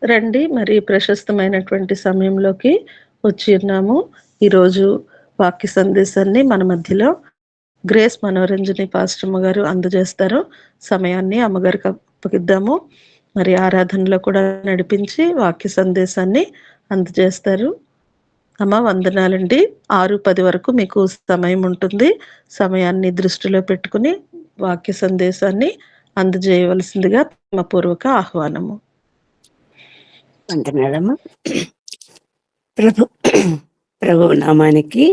రండి మరి ప్రశస్తమైనటువంటి సమయంలోకి వచ్చి ఉన్నాము. ఈరోజు వాక్య సందేశాన్ని మన మధ్యలో గ్రేస్ మనోరంజని పాస్టమ్మ గారు అందజేస్తారు. సమయాన్ని అమ్మగారికి అప్పగిద్దాము. మరి ఆరాధనలో కూడా నడిపించి వాక్య సందేశాన్ని అందజేస్తారు. అమ్మ వందనాలండి. 6:10 వరకు మీకు సమయం ఉంటుంది. సమయాన్ని దృష్టిలో పెట్టుకుని వాక్య సందేశాన్ని అందజేయవలసిందిగా ప్రేమపూర్వక ఆహ్వానము. వందనాలమ్మ. ప్రభు ప్రభు నామానికి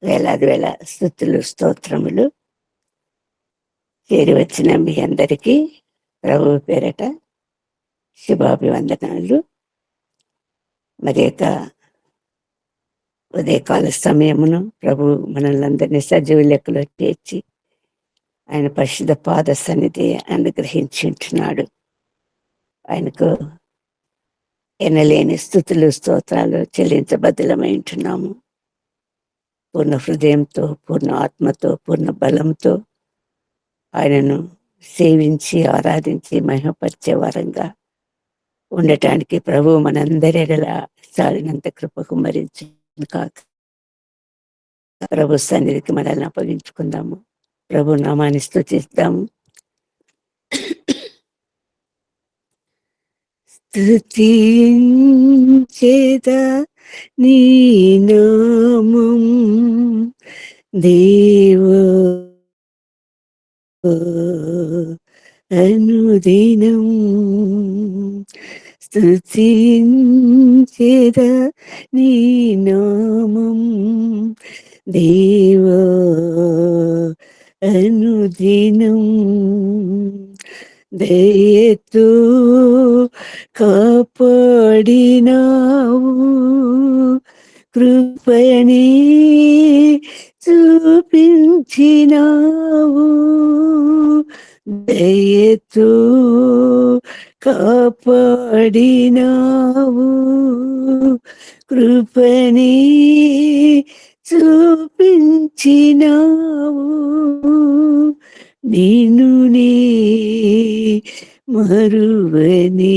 వేలాది వేల స్తుతులు స్తోత్రములు. చేరి వచ్చిన మీ అందరికీ ప్రభు పేరట శుభాభివందనాలు. మరి ఉదయకాల సమయమును ప్రభు మనల్ని అందరినీ సజీవ లెక్కలో చేర్చి ఆయన పరిశుద్ధ పాద సన్నిధి అనుగ్రహించుంటున్నాడు. ఆయనకు ఎనలేని స్తుతులు స్తోత్రాలు చెల్లించబద్ధలమై ఉంటున్నాము. పూర్ణ హృదయంతో, పూర్ణ ఆత్మతో, పూర్ణ బలంతో ఆయనను సేవించి ఆరాధించి మహిమపరిచే వారంగా ఉండటానికి ప్రభు మనందరి సాగినంత కృపకు మరించి కాక ప్రభు సన్నిధికి మనల్ని అప్పగించుకుందాము. ప్రభు నామాన్ని స్తుతిద్దాము. స్తుతించేదా నీ నామం దేవా అనుదినం, స్తుతించేదా నీ నామం దేవా అనుదినం. దయతో కాపాడినావు, కృపని చూపించినావు. దయతో కాపాడినావు, కృపని చూపించినావు. నిన్ను నీ మరువనేసు,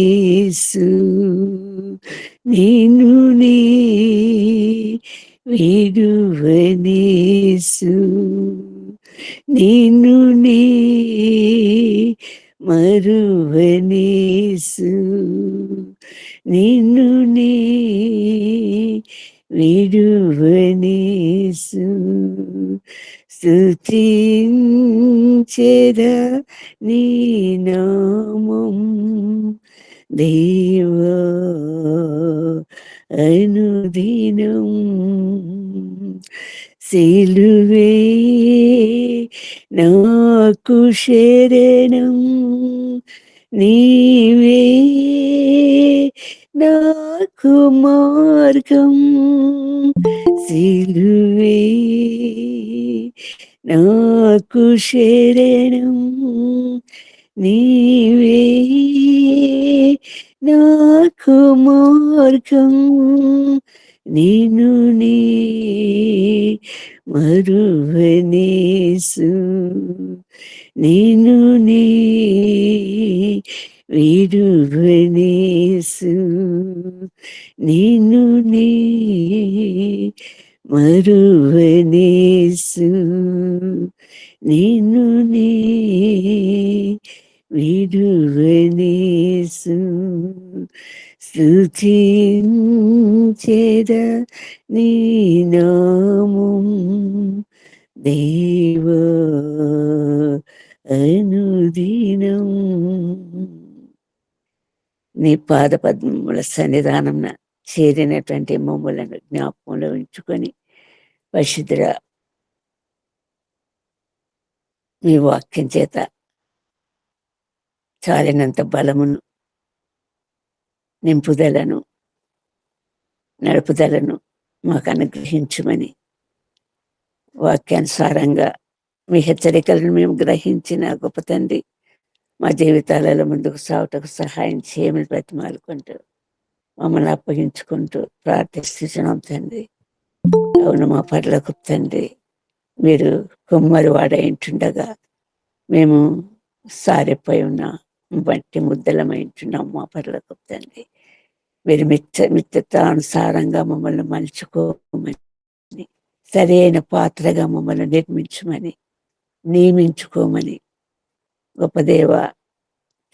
నిన్ను నీ విడువనేసు, నిన్ను నీ మరువనేసు, నిన్ను నీ విడువనేసు. స్తుతించెదా నీ నామం దేవా అనుదినం. సిలువే నాకు శరణం, నీవే నాకు మార్గం. సిలువే నాకు శరణం, నీవే నాకు మార్గం. నిన్ను నీ మరువనేసు, నిన్ను నీ విడువనేసు, నిన్ను నీ మరువనేసు, నిన్ను నీ విడువనేసు. స్తుతించెదా నీ నామం దేవా అనుదినం. నీ పాద పద్మముల సన్నిధానం చేరినటువంటి మమ్ములను జ్ఞాపకంలో ఉంచుకొని పరిశుద్ధ మీ వాక్యం చేత చాలినంత బలమును, నింపుదలను, నడుపుదలను మాకు అనుగ్రహించమని వాక్యానుసారంగా మీ హెచ్చరికలను మేము గ్రహించిన గొప్ప తండ్రి మా జీవితాలలో ముందుకు సాగుటకు సహాయం చేయమని బ్రతిమాలుకుంటూ మమ్మల్ని అప్పగించుకుంటూ ప్రార్థిస్తున్నాం తండ్రి. అవును మా పట్లకు తండ్రి, మీరు కుమ్మరి వాడైంటుండగా మేము సారిపోయి ఉన్నాం. బట్టి ముద్దలమైంటున్నాం మా పరలోకపు తండ్రి. మీరు మిత్రతానుసారంగా మమ్మల్ని మలుచుకోమని, సరి అయిన పాత్రగా మమ్మల్ని నిర్మించమని, నియమించుకోమని, గొప్ప దేవ,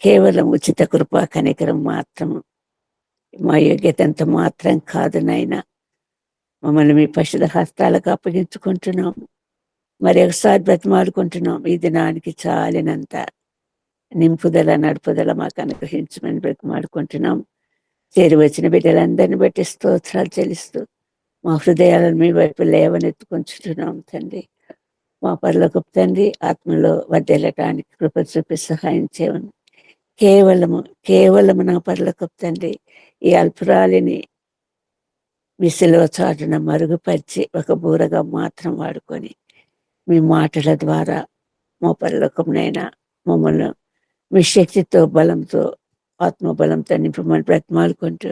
కేవలం ఉచిత కృపా కనికరం మాత్రము, మా యోగ్యత అంత మాత్రం కాదు నాయన. మమ్మల్ని మీ పరిశుద్ధ హస్తాలకు అప్పగించుకుంటున్నాము. మరి ఒకసారి బ్రతిమాలుకుంటున్నాం, ఈ దినానికి చాలినంత నింపుదల నడుపుదల మాకు అనుగ్రహించమని బ్రతిమాలుకుంటున్నాం. చేరి వచ్చిన బిడ్డలందరినీ బట్టి స్తోత్రాలు చెల్లిస్తూ మా హృదయాలను మీ వైపు లేవనెత్తుకుంటున్నాం తండ్రి. మా పరలోకపు తండ్రి, ఆత్మలో వర్ధిల్లటానికి కృప చూపి సహాయం చేయమని కేవలము నా పరలోకపు తండ్రి, ఈ అల్పురాలిని మీ శిలువ చాటున మరుగుపరిచి ఒక బూరగా మాత్రం వాడుకొని మీ మాటల ద్వారా మా పరలోకమునైనా మమ్మల్ని మీ శక్తితో బలంతో ఆత్మబలంతో నింపమని బ్రతిమాలుకుంటూ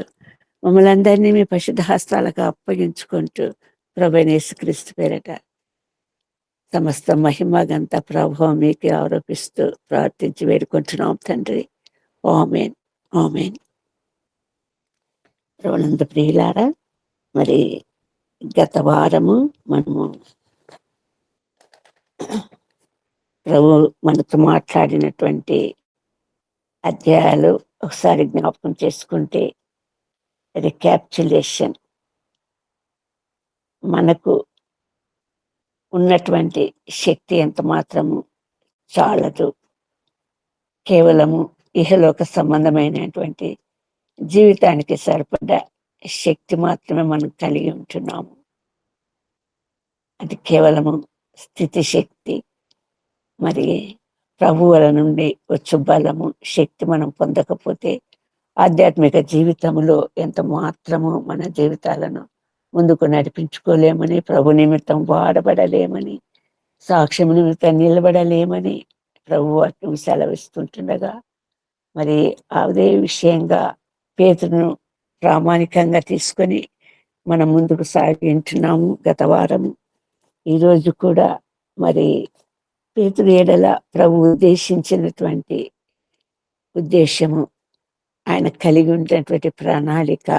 మమ్మల్ని అందరినీ మీ పరిశుద్ధ హస్తాలకు అప్పగించుకుంటూ ప్రభువైన యేసుక్రీస్తు పేరట సమస్త మహిమ గంత ప్రభావం మీకే ఆరోపిస్తూ ప్రార్థించి వేడుకుంటున్నాం తండ్రి. ఆమేన్, ఆమేన్. ప్రభునందు ప్రియులారా, మరి గత వారము మనము ప్రభు మనతో మాట్లాడినటువంటి అధ్యాయాలు ఒకసారి జ్ఞాపకం చేసుకుంటే, రిక్యాప్చులేషన్, మనకు ఉన్నటువంటి శక్తి ఎంత మాత్రము చాలదు. కేవలము ఇహలోక సంబంధమైనటువంటి జీవితానికి సరిపడ్డ శక్తి మాత్రమే మనం కలిగి ఉంటున్నాము. అది కేవలము స్థితి శక్తి. మరి ప్రభువుల నుండి వచ్చు బలము, శక్తి మనం పొందకపోతే ఆధ్యాత్మిక జీవితంలో ఎంత మాత్రము మన జీవితాలను ముందుకు నడిపించుకోలేమని, ప్రభు నిమిత్తం వాడబడలేమని, సాక్ష్యం నిమిత్తం నిలబడలేమని ప్రభు వాక్యం సెలవిస్తుంటుండగా, మరి అదే విషయంగా పేతురును ప్రామాణికంగా తీసుకొని మనం ముందుకు సాగింటున్నాము గత వారము. ఈరోజు కూడా మరి పేతురు ఎడల ప్రభు ఉద్దేశించినటువంటి ఉద్దేశము, ఆయన కలిగి ఉన్నటువంటి ప్రణాళిక,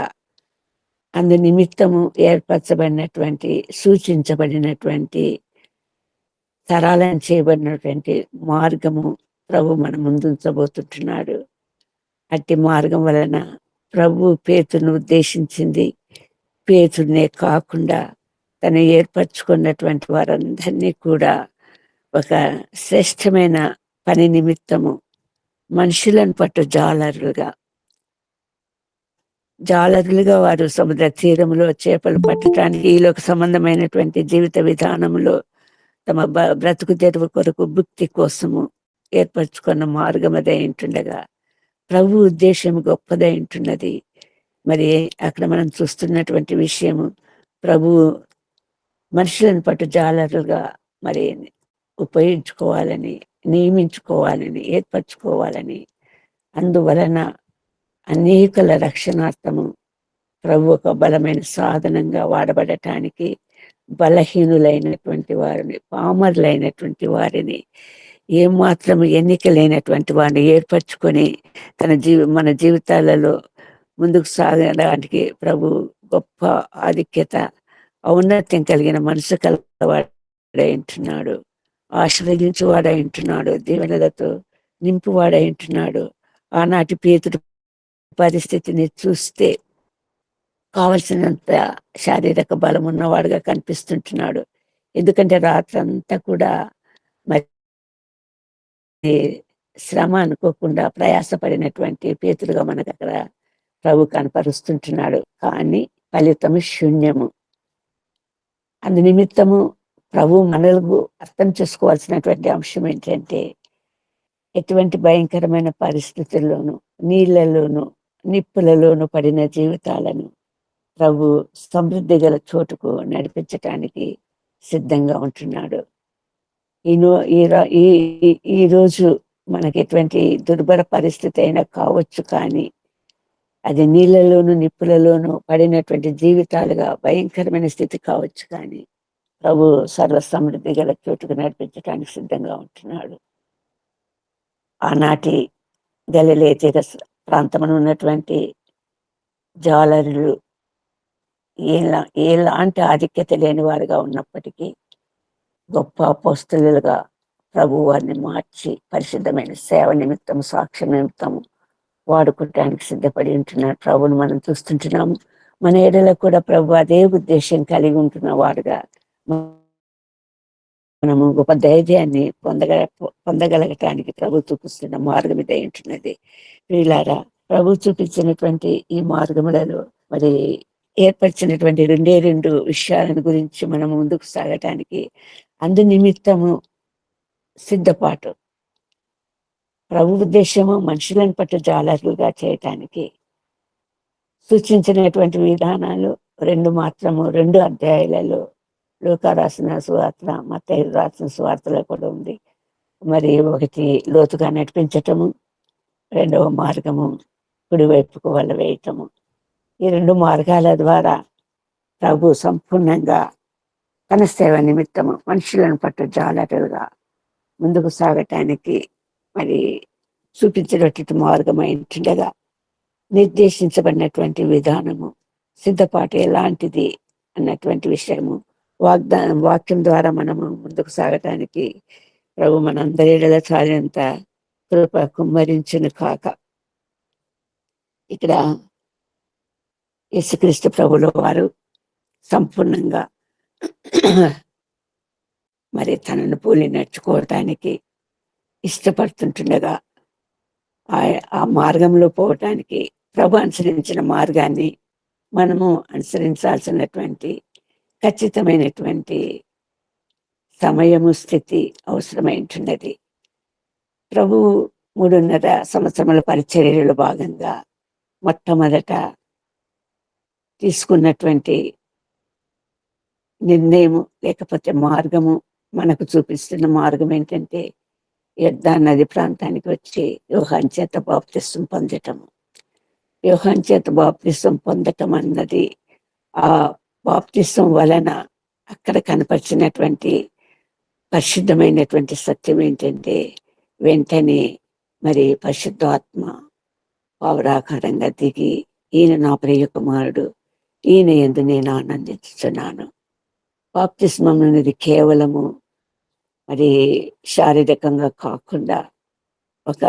అందు నిమిత్తము ఏర్పరచబడినటువంటి సూచించబడినటువంటి సరళం చేయబడినటువంటి మార్గము ప్రభు మన ముందుంచబోతుంటున్నాడు. అట్టి మార్గం వలన ప్రభు పేతురును ఉద్దేశించింది పేతురునే కాకుండా తను ఏర్పరచుకున్నటువంటి వారందరినీ కూడా ఒక శ్రేష్టమైన పని నిమిత్తము మనుషులను పట్టు జాలరులుగా వారు సముద్ర తీరంలో చేపలు పట్టడానికి, ఈలోక సంబంధమైనటువంటి జీవిత విధానంలో తమ బ్రతుకు తెరువు కొరకు భుక్తి కోసము ఏర్పరచుకున్న మార్గం అదే ఉంటుండగా, ప్రభు ఉద్దేశం గొప్పదై ఉంటున్నది. మరి అక్కడ మనం చూస్తున్నటువంటి విషయము, ప్రభు మనుషులను పట్టు జాలరులుగా మరి ఉపయోగించుకోవాలని, నియమించుకోవాలని, ఏర్పరచుకోవాలని, అందువలన అనేకల రక్షణార్థము ప్రభు ఒక బలమైన సాధనంగా వాడబడటానికి బలహీనులైనటువంటి వారిని, పామరులైనటువంటి వారిని, ఏమాత్రము ఎన్నిక లేనటువంటి వారిని ఏర్పరచుకొని మన జీవితాలలో ముందుకు సాగడానికి ప్రభు గొప్ప ఆధిక్యత, ఔన్నత్యం కలిగిన మనసు కలవాడై ఉంటున్నాడు. ఆశీర్వదించువాడై ఉంటున్నాడు. దీవెనలతో నింపువాడై ఉంటున్నాడు. ఆనాటి పేతురు పరిస్థితిని చూస్తే కావలసినంత శారీరక బలం ఉన్నవాడుగా కనిపిస్తుంటున్నాడు. ఎందుకంటే రాత్రంతా కూడా మరి శ్రమ అనుకోకుండా ప్రయాసపడినటువంటి పేతురుగా మనకు అక్కడ ప్రభు కనపరుస్తుంటున్నాడు. కానీ ఫలితము శూన్యము. అందు నిమిత్తము ప్రభు మనలకు అర్థం చేసుకోవాల్సినటువంటి అంశం ఏంటంటే, ఎటువంటి భయంకరమైన పరిస్థితుల్లోనూ, నీళ్లలోనూ, నిప్పులలోనూ పడిన జీవితాలను ప్రభు సమృద్ధి గల చోటుకు నడిపించటానికి సిద్ధంగా ఉంటున్నాడు. ఈ రోజు మనకి ఎటువంటి దుర్భర పరిస్థితి అయినా కావచ్చు, కానీ అది నీళ్ళలోనూ నిప్పులలోనూ పడినటువంటి జీవితాలుగా భయంకరమైన స్థితి కావచ్చు, కానీ ప్రభు సర్వ సమృద్ధి గల చోటుకు నడిపించడానికి సిద్ధంగా ఉంటున్నాడు. ఆనాటి గలిలే తీర ప్రాంతమున ఉన్నటువంటి జాలరులు ఎలాంటి ఆధిక్యత లేని వారుగా ఉన్నప్పటికీ గొప్ప అపోస్తలులుగా ప్రభు వారిని మార్చి పరిశుద్ధమైన సేవ నిమిత్తం, సాక్ష్య నిమిత్తం వాడుకోవటానికి సిద్ధపడి ఉంటున్నారు. ప్రభుని మనం చూస్తుంటున్నాము. మన ఏడలో కూడా ప్రభు అదే ఉద్దేశం కలిగి ఉంటున్న వాడుగా మనము గొప్ప ధైర్యాన్ని పొందగలగటానికి ప్రభు చూపిస్తున్న మార్గం ఇదే ఉంటున్నది. వీళ్ళారా ప్రభు చూపించినటువంటి ఈ మార్గములలో మరి ఏర్పరిచినటువంటి రెండు విషయాలను గురించి మనం ముందుకు సాగటానికి అందు నిమిత్తము సిద్ధపాటు. ప్రభు ఉద్దేశము మనుషులను పట్టు జాలరులుగా చేయటానికి సూచించినటువంటి విధానాలు రెండు అధ్యాయాలలో లూకా రాసిన సువార్త, మత్తయి రాసిన సువార్తలో కూడా ఉంది. మరి ఒకటి లోతుగా నడిపించటము, రెండవ మార్గము కుడివైపుకు వల్ల వేయటము. ఈ రెండు మార్గాల ద్వారా ప్రభు సంపూర్ణంగా తన సేవ నిమిత్తము మనుషులను పట్టు జాలరులుగా ముందుకు సాగటానికి మరి చూపించినటువంటి మార్గం ఏంటుండగా నిర్దేశించబడినటువంటి విధానము, సిద్ధపాటు ఎలాంటిది అన్నటువంటి విషయము వాక్యం ద్వారా మనము ముందుకు సాగటానికి ప్రభు మనందరిలో చాలినంత కృప కుమ్మరించును కాక. ఇక్కడ యేసుక్రీస్తు ప్రభుల వారు సంపూర్ణంగా మరి తనను పోలి నడుచుకోవటానికి ఇష్టపడుతుంటుండగా ఆ మార్గంలో పోవటానికి ప్రభు అనుసరించిన మార్గాన్ని మనము అనుసరించాల్సినటువంటి ఖచ్చితమైనటువంటి సమయము, స్థితి అవసరమైంటున్నది. ప్రభు 3.5 సంవత్సరముల పరిచర్యలో భాగంగా మొట్టమొదట తీసుకున్నటువంటి నిర్ణయము లేకపోతే మార్గము, మనకు చూపిస్తున్న మార్గం ఏంటంటే యొర్దాను నది ప్రాంతానికి వచ్చి యోహాను చేత బాప్తిస్మం పొందటము. యోహాను చేత బాప్తిస్మం పొందటం అన్నది ఆ బాప్తిస్మం వలన అక్కడ కనపరిచినటువంటి పరిశుద్ధమైనటువంటి సత్యం ఏంటంటే వెంటనే మరి పరిశుద్ధాత్మ పౌరాకారంగా దిగి, ఈయన నా ప్రియ కుమారుడు, ఈయన యందు నేను ఆనందించుచున్నాను. బాప్తిస్మం అనేది కేవలము మరి శారీరకంగా కాకుండా ఒక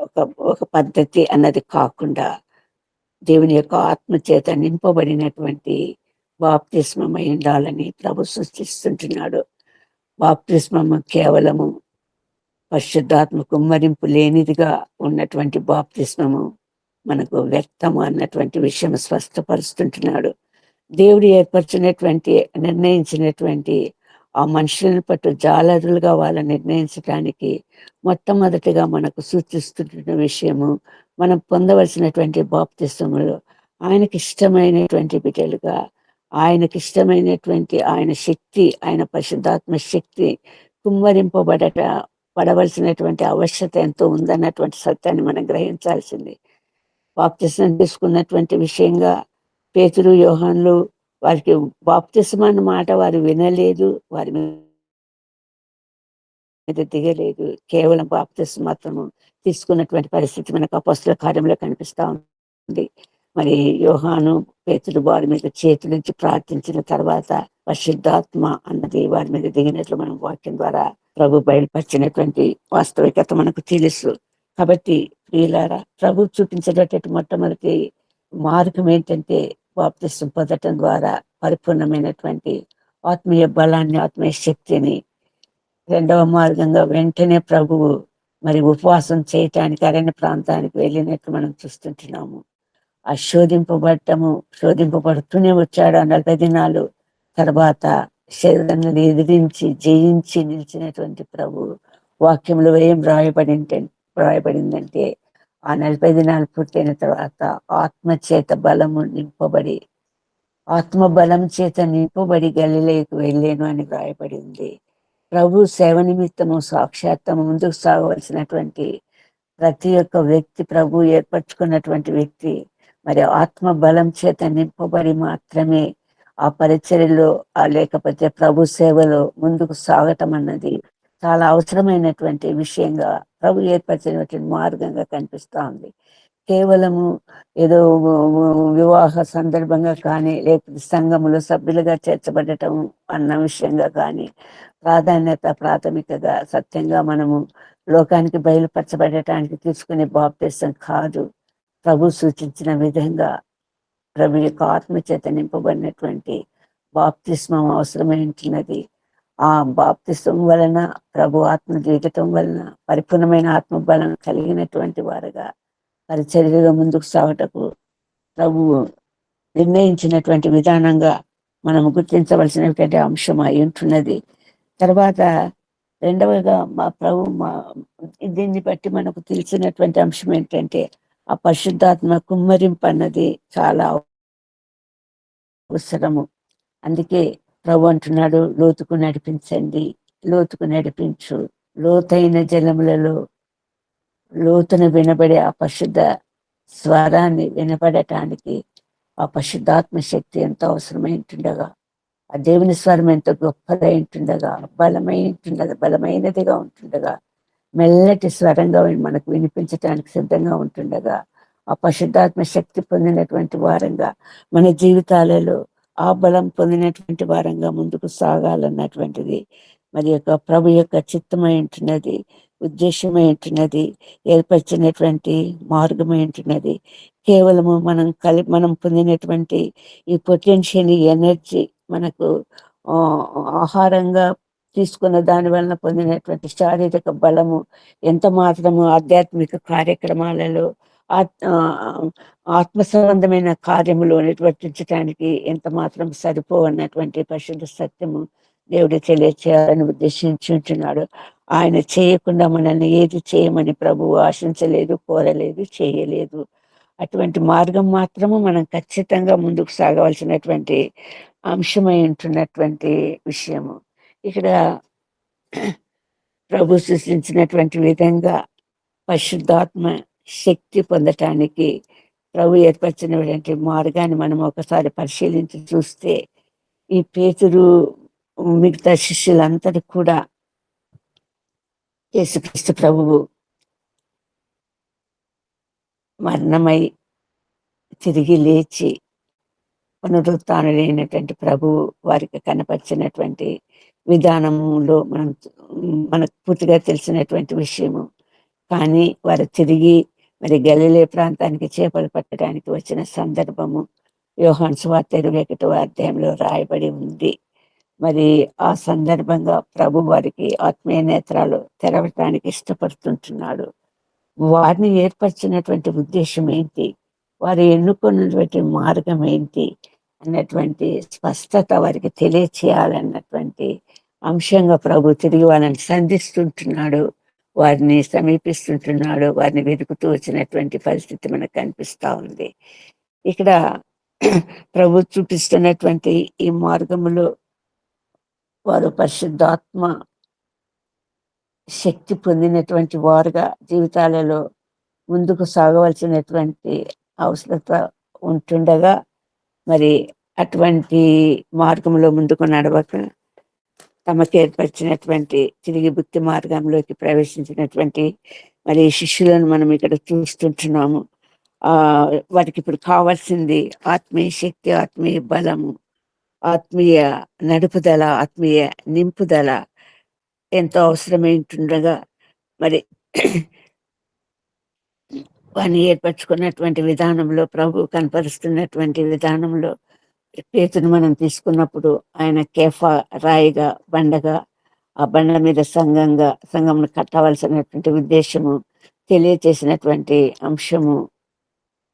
ఒక ఒక పద్ధతి అన్నది కాకుండా దేవుని యొక్క ఆత్మ చేత నింపబడినటువంటి బాప్తిస్మం అయి ఉండాలని ప్రభు సృష్టిస్తుంటున్నాడు. బాప్తిస్మము కేవలము పరిశుద్ధాత్మ కుమ్మరింపు లేనిదిగా ఉన్నటువంటి బాప్తిస్మము మనకు వ్యక్తము అన్నటువంటి విషయం స్పష్టపరుస్తుంటున్నాడు. దేవుడు ఏర్పరిచినటువంటి నిర్ణయించినటువంటి ఆ మనుషులను పట్టు జాలరులుగా వాళ్ళని నిర్ణయించడానికి మొట్టమొదటిగా మనకు సూచిస్తున్న విషయము, మనం పొందవలసినటువంటి బాప్తిస్మములు ఆయనకి ఇష్టమైనటువంటి బిడ్డలుగా, ఆయనకి ఇష్టమైనటువంటి ఆయన శక్తి, ఆయన పరిశుద్ధాత్మ శక్తి పడవలసినటువంటి ఆవశ్యకత ఎంతో ఉందన్నటువంటి సత్యాన్ని మనం గ్రహించాల్సింది. బాప్తిస్మం తీసుకున్నటువంటి విషయంగా పేతురు, యోహాన్లు వారికి బాప్తిస్మం అన్న మాట వారు వినలేదు, వారి మీద దిగలేదు. కేవలం బాప్తిస్మం మాత్రము తీసుకున్నటువంటి పరిస్థితి మనకు అపొస్తలుల కార్యంలో కనిపిస్తా ఉంది. మరి యోహాను, పేతురు వారి మీద చేతుల నుంచి ప్రార్థించిన తర్వాత పరిశుద్ధాత్మ అన్నది వారి మీద దిగినట్లు మనం వాక్యం ద్వారా ప్రభు బయలుపరిచినటువంటి వాస్తవికత మనకు తెలుసు. కాబట్టి ప్రియులారా, ప్రభు చూపించేటటువంటి మొట్టమొదటి మార్గం ఏంటంటే బాప్తిస్మం పొందటం ద్వారా పరిపూర్ణమైనటువంటి ఆత్మీయ బలాన్ని, ఆత్మీయ శక్తిని. రెండవ మార్గంగా వెంటనే ప్రభువు మరి ఉపవాసం చేయటానికి అరణ్య ప్రాంతానికి వెళ్ళినట్లు మనం చూస్తుంటున్నాము. ఆ శోధింపబడుతూనే వచ్చాడు. 40 దినాలు తర్వాత శరీరాన్ని ఎదిరించి జయించి నిలిచినటువంటి ప్రభు వాక్యంలో ఏం వ్రాయబడిందంటే ఆ 40 దినాలు పూర్తయిన తర్వాత ఆత్మ బలం చేత నింపబడి గలిలయకు వెళ్ళాను అని వ్రాయబడింది. ప్రభు సేవ నిమిత్తము సాక్షాత్తము ముందుకు సాగవలసినటువంటి ప్రతి ఒక్క వ్యక్తి, ప్రభు ఏర్పరచుకున్నటువంటి వ్యక్తి మరి ఆత్మ బలం చేత నింపబడి మాత్రమే ఆ పరిచర్యలో లేకపోతే ప్రభు సేవలో ముందుకు సాగటం అన్నది చాలా అవసరమైనటువంటి విషయంగా ప్రభు ఏర్పరిచినటువంటి మార్గంగా కనిపిస్తూ ఉంది. కేవలము ఏదో వివాహ సందర్భంగా కానీ, లేకపోతే సంఘములో సభ్యులుగా చేర్చబడటం అన్న విషయంగా కానీ, ప్రాథమికగా సత్యంగా మనము లోకానికి బయలుపరచబడటానికి తీసుకునే బాప్తిసం కాదు. ప్రభు సూచించిన విధంగా ప్రభు యొక్క ఆత్మచేత నింపబడినటువంటి బాప్తిస్మం అవసరమై ఉంటున్నది. ఆ బాప్తిస్మం వలన ప్రభు ఆత్మ దిగటం వలన పరిపూర్ణమైన ఆత్మబలం కలిగినటువంటి వారుగా పరిచర్యలో ముందుకు సాగటకు ప్రభువు నిర్ణయించినటువంటి విధానంగా మనము గుర్తించవలసినటువంటి అంశం అయి ఉంటున్నది. తర్వాత రెండవగా దీన్ని బట్టి మనకు తెలిసినటువంటి అంశం ఏంటంటే ఆ పరిశుద్ధాత్మ కుమ్మరింపు అన్నది చాలా అవసరము. అందుకే ప్రభు అంటున్నాడు, లోతుకు నడిపించండి, లోతుకు నడిపించు. లోతైన జలములలో లోతున వినబడే ఆ పరిశుద్ధ స్వరాన్ని వినపడటానికి ఆ పరిశుద్ధాత్మ శక్తి ఎంతో అవసరమైంటుండగా, ఆ దేవుని స్వరం ఎంతో గొప్పదైంటుండగా, బలమైనదిగా ఉంటుండగా, మెల్లటి స్వరంగా మనకు వినిపించటానికి సిద్ధంగా ఉంటుండగా, ఆ పరిశుద్ధాత్మ శక్తి పొందినటువంటి వారంగా మన జీవితాలలో ఆ బలం పొందినటువంటి వారంగా ముందుకు సాగాలన్నటువంటిది మరి యొక్క ప్రభు యొక్క చిత్తమై ఉంటున్నది, ఉద్దేశమై ఉంటున్నది, ఏర్పరిచినటువంటి మార్గమై ఉంటున్నది. కేవలము మనం పొందినటువంటి ఈ పొటెన్షియల్ ఎనర్జీ మనకు ఆహారంగా తీసుకున్న దాని వలన పొందినటువంటి శారీరక బలము ఎంత మాత్రము ఆధ్యాత్మిక కార్యక్రమాలలో ఆత్మ సంబంధమైన కార్యములు నిర్వర్తించడానికి ఎంత మాత్రం సరిపోవన్నటువంటి పరిశుద్ధ సత్యము దేవుడు తెలియచేయాలని ఉద్దేశించుంటున్నాడు. ఆయన చేయకుండా మనల్ని ఏది చేయమని ప్రభువు ఆశించలేదు, కోరలేదు, చేయలేదు. అటువంటి మార్గం మాత్రము మనం ఖచ్చితంగా ముందుకు సాగవలసినటువంటి అంశమై ఉంటున్నటువంటి విషయము. ఇక్కడ ప్రభు సృష్టించినటువంటి విధంగా పరిశుద్ధాత్మ శక్తి పొందటానికి ప్రభు ఏర్పరిచినటువంటి మార్గాన్ని మనం ఒకసారి పరిశీలించి చూస్తే, ఈ పేతురు మిగతా శిష్యులందరూ కూడా యేసుక్రీస్తు ప్రభువు మరణమై తిరిగి లేచి పునరుత్థానుడైనటువంటి ప్రభువు వారికి కనపరిచినటువంటి విధానంలో మనకు పూర్తిగా తెలిసినటువంటి విషయము. కానీ వారు తిరిగి మరి గలిలే ప్రాంతానికి చేపలు పట్టడానికి వచ్చిన సందర్భము యోహాను సువార్త 21వ అధ్యాయంలో రాయబడి ఉంది. మరి ఆ సందర్భంగా ప్రభు వారికి ఆత్మీయ నేత్రాలు తెరవటానికి ఇష్టపడుతుంటున్నాడు. వారిని ఏర్పరిచినటువంటి ఉద్దేశం ఏంటి, వారు ఎన్నుకున్నటువంటి మార్గం ఏంటి అన్నటువంటి స్పష్టత వారికి తెలియచేయాలన్నటువంటి అంశంగా ప్రభు తిరిగి వాళ్ళని సంధిస్తుంటున్నాడు, వారిని సమీపిస్తుంటున్నాడు, వారిని వెతుకుతూ వచ్చినటువంటి పరిస్థితి మనకు కనిపిస్తా ఉంది. ఇక్కడ ప్రభు చూపిస్తున్నటువంటి ఈ మార్గములో వారు పరిశుద్ధాత్మ శక్తి పొందినటువంటి వారుగా జీవితాలలో ముందుకు సాగవలసినటువంటి అవసరత ఉంటుండగా, మరి అటువంటి మార్గంలో ముందుకు నడవక తమకు ఏర్పరిచినటువంటి తిరిగి భక్తి మార్గంలోకి ప్రవేశించినటువంటి మరి శిష్యులను మనం ఇక్కడ చూస్తుంటున్నాము. వారికి ఇప్పుడు కావాల్సింది ఆత్మీయ శక్తి, ఆత్మీయ బలము, ఆత్మీయ నడుపుదల, ఆత్మీయ నింపుదల ఎంతో అవసరమైంటుండగా, మరి వారిని ఏర్పరచుకున్నటువంటి విధానంలో ప్రభు కనపరుస్తున్నటువంటి విధానంలో పేతును మనం తీసుకున్నప్పుడు ఆయన కేఫా రాయిగా, బండగా, ఆ బండ మీద సంఘంను కట్టవలసినటువంటి ఉద్దేశము తెలియచేసినటువంటి అంశము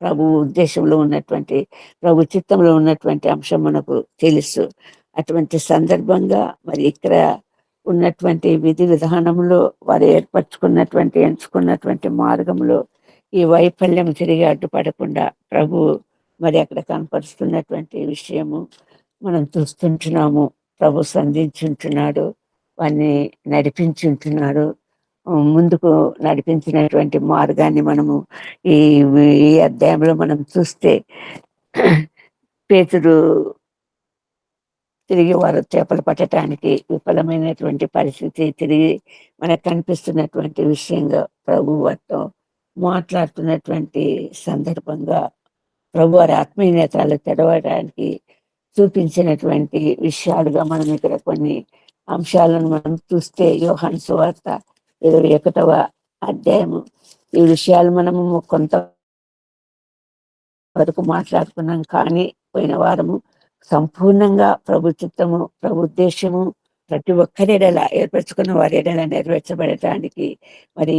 ప్రభు ఉద్దేశంలో ఉన్నటువంటి, ప్రభు చిత్తంలో ఉన్నటువంటి అంశం మనకు తెలుసు. అటువంటి సందర్భంగా మరి ఇక్కడ ఉన్నటువంటి విధి విధానంలో వారు ఎంచుకున్నటువంటి మార్గంలో ఈ వైఫల్యం తిరిగి అడ్డుపడకుండా ప్రభు మరి అక్కడ కనపరుస్తున్నటువంటి విషయము మనం చూస్తుంటున్నాము. ప్రభు సంధించుంటున్నాడు, వారిని నడిపించుంటున్నాడు. ముందుకు నడిపించినటువంటి మార్గాన్ని మనము ఈ అధ్యాయంలో మనం చూస్తే, పేతురు తిరిగి వారు చేపలు పట్టడానికి విఫలమైనటువంటి పరిస్థితి, తిరిగి మనకు కనిపిస్తున్నటువంటి విషయంగా ప్రభు వారితో మాట్లాడుతున్నటువంటి సందర్భంగా ప్రభు వారి ఆత్మీయ నేత్రాలు తెరవడానికి చూపించినటువంటి విషయాలుగా మనం ఇక్కడ కొన్ని అంశాలను మనం చూస్తే, యోహాను సువార్త 21వ అధ్యాయము ఈ విషయాలు మనము కొంత వరకు మాట్లాడుకున్నాం. కానీ పోయిన వారము సంపూర్ణంగా ప్రభు చిత్తము, ప్రభు ఉద్దేశము ప్రతి ఒక్కరి ఎడల ఏర్పరచుకున్న వారి ఎడల నెరవేర్చబడటానికి మరి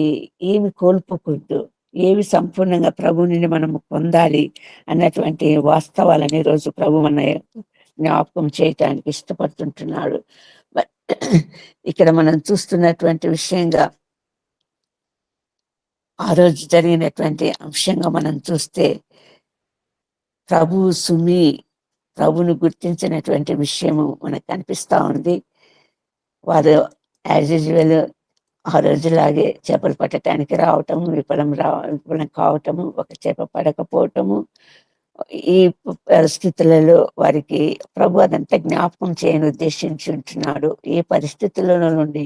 ఏమి కోల్పోకూడదు, ఏవి సంపూర్ణంగా ప్రభు నుండి మనము పొందాలి అన్నటువంటి వాస్తవాలని రోజు ప్రభు మన జ్ఞాపకం చేయటానికి ఇష్టపడుతుంటున్నాడు. ఇక్కడ మనం చూస్తున్నటువంటి విషయంగా ఆ రోజు జరిగినటువంటి అంశంగా మనం చూస్తే, ప్రభుని గుర్తించినటువంటి విషయము మనకు కనిపిస్తా ఉంది. వారు యాజ్ యూజువల్ ఆ రోజులాగే చేపలు పట్టడానికి రావటము, విఫలం కావటము, ఒక చేప పడకపోవటము, ఈ పరిస్థితులలో వారికి ప్రభు అదంతా జ్ఞాపకం చేయని ఉద్దేశించి ఉంటున్నాడు. ఏ పరిస్థితులలో నుండి